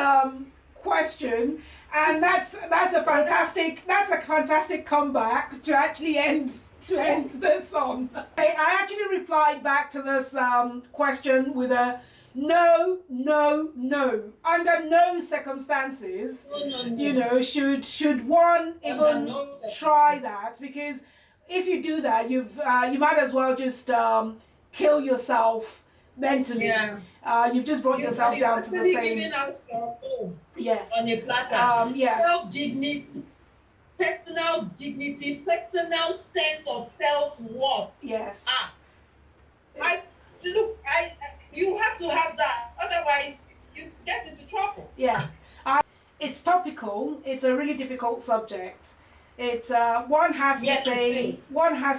[SPEAKER 1] question, and that's a fantastic comeback to actually end this on. I actually replied back to this question with a no. Under no circumstances,
[SPEAKER 3] No.
[SPEAKER 1] should one even try that, because if you do that, you might as well just kill yourself mentally. Yeah. You've just brought yourself down to the same.
[SPEAKER 3] Giving out your home.
[SPEAKER 1] Yes.
[SPEAKER 3] On a platter.
[SPEAKER 1] Yeah.
[SPEAKER 3] Self-dignity, personal dignity, personal sense of self-worth.
[SPEAKER 1] Yes.
[SPEAKER 3] You have to have that, otherwise you get into trouble.
[SPEAKER 1] Yeah. It's topical. It's a really difficult subject. It's one has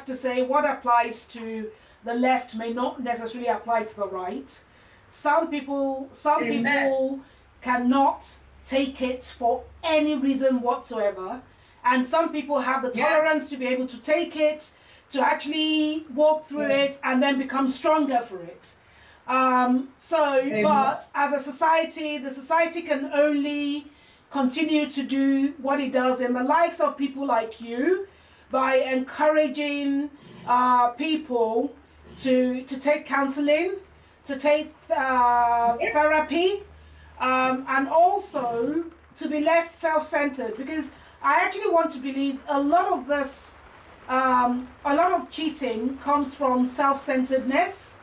[SPEAKER 1] to say what applies to the left may not necessarily apply to the right. Some people cannot take it for any reason whatsoever, and some people have the tolerance to be able to take it, to actually walk through it and then become stronger for it. But as a society, the society can only continue to do what it does in the likes of people like you, by encouraging people to take counseling, to take therapy, and also to be less self-centered, because I actually want to believe a lot of this, a lot of cheating comes from self-centeredness.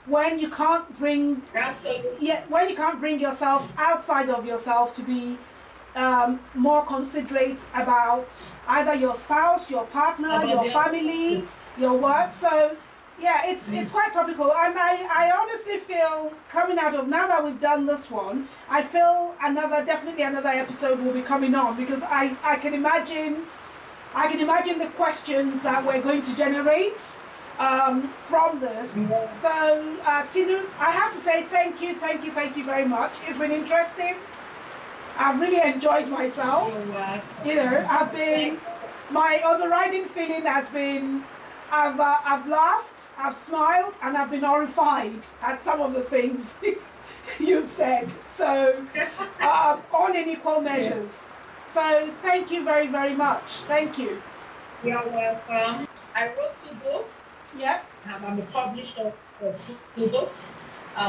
[SPEAKER 1] When you can't bring yourself outside of yourself to be more considerate about either your spouse, your partner, your family, your work. So it's quite topical, and I honestly feel, coming out of, now that we've done this one, I feel definitely another episode will be coming on, because I can imagine the questions that we're going to generate, from this. So, Tinu, I have to say thank you very much. It's been interesting. I've really enjoyed myself. You know, my overriding feeling has been, I've laughed, I've smiled, and I've been horrified at some of the things you've said. So, all in equal measures. So, thank you very, very much. Thank you.
[SPEAKER 3] You're welcome. I wrote 2 books.
[SPEAKER 1] Yep.
[SPEAKER 3] I'm a publisher of 2 books.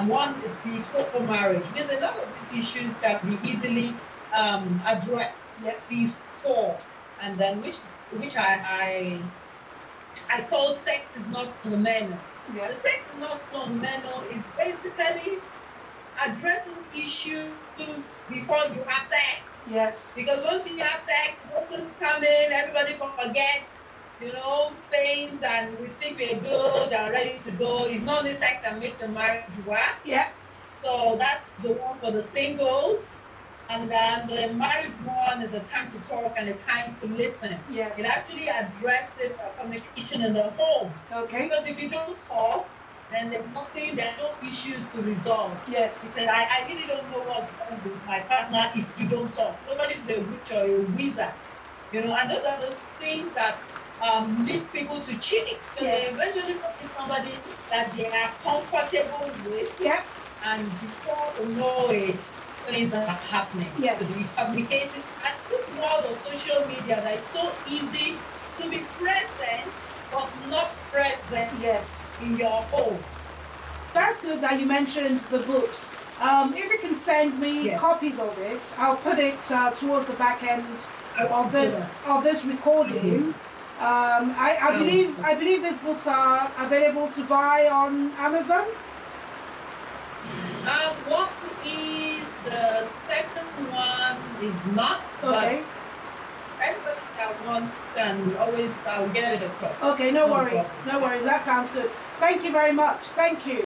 [SPEAKER 3] One is before marriage, because a lot of these issues can be easily addressed before, and then which I call sex is not on the menu.
[SPEAKER 1] Yes.
[SPEAKER 3] The sex is not on the menu is basically addressing issues before you have sex.
[SPEAKER 1] Yes.
[SPEAKER 3] Because once you have sex, emotions come in, everybody forgets, things, and we think we're good and ready to go. It's not only sex that makes a marriage work.
[SPEAKER 1] Yeah.
[SPEAKER 3] So that's the one for the singles. And then the married one is a time to talk and a time to listen.
[SPEAKER 1] Yes.
[SPEAKER 3] It actually addresses communication in the home.
[SPEAKER 1] Okay.
[SPEAKER 3] Because if you don't talk, then there are no issues to resolve.
[SPEAKER 1] Yes.
[SPEAKER 3] Because I really don't know what's wrong with my partner if you don't talk. Nobody's a witch or a wizard. And those are the things that lead people to cheat. Because they eventually find somebody that they are comfortable with.
[SPEAKER 1] Yep.
[SPEAKER 3] And before you know it, things are happening.
[SPEAKER 1] Yes.
[SPEAKER 3] So we communicating. And this world of social media, that it's so easy to be present, but not present in your home.
[SPEAKER 1] That's good that you mentioned the books. If you can send me copies of it, I'll put it towards the back end of this recording. I believe these books are available to buy on Amazon.
[SPEAKER 3] One is, the second one is not, but anybody that wants can always, I'll get it across.
[SPEAKER 1] Okay, no worries, that sounds good. Thank you very much, thank you.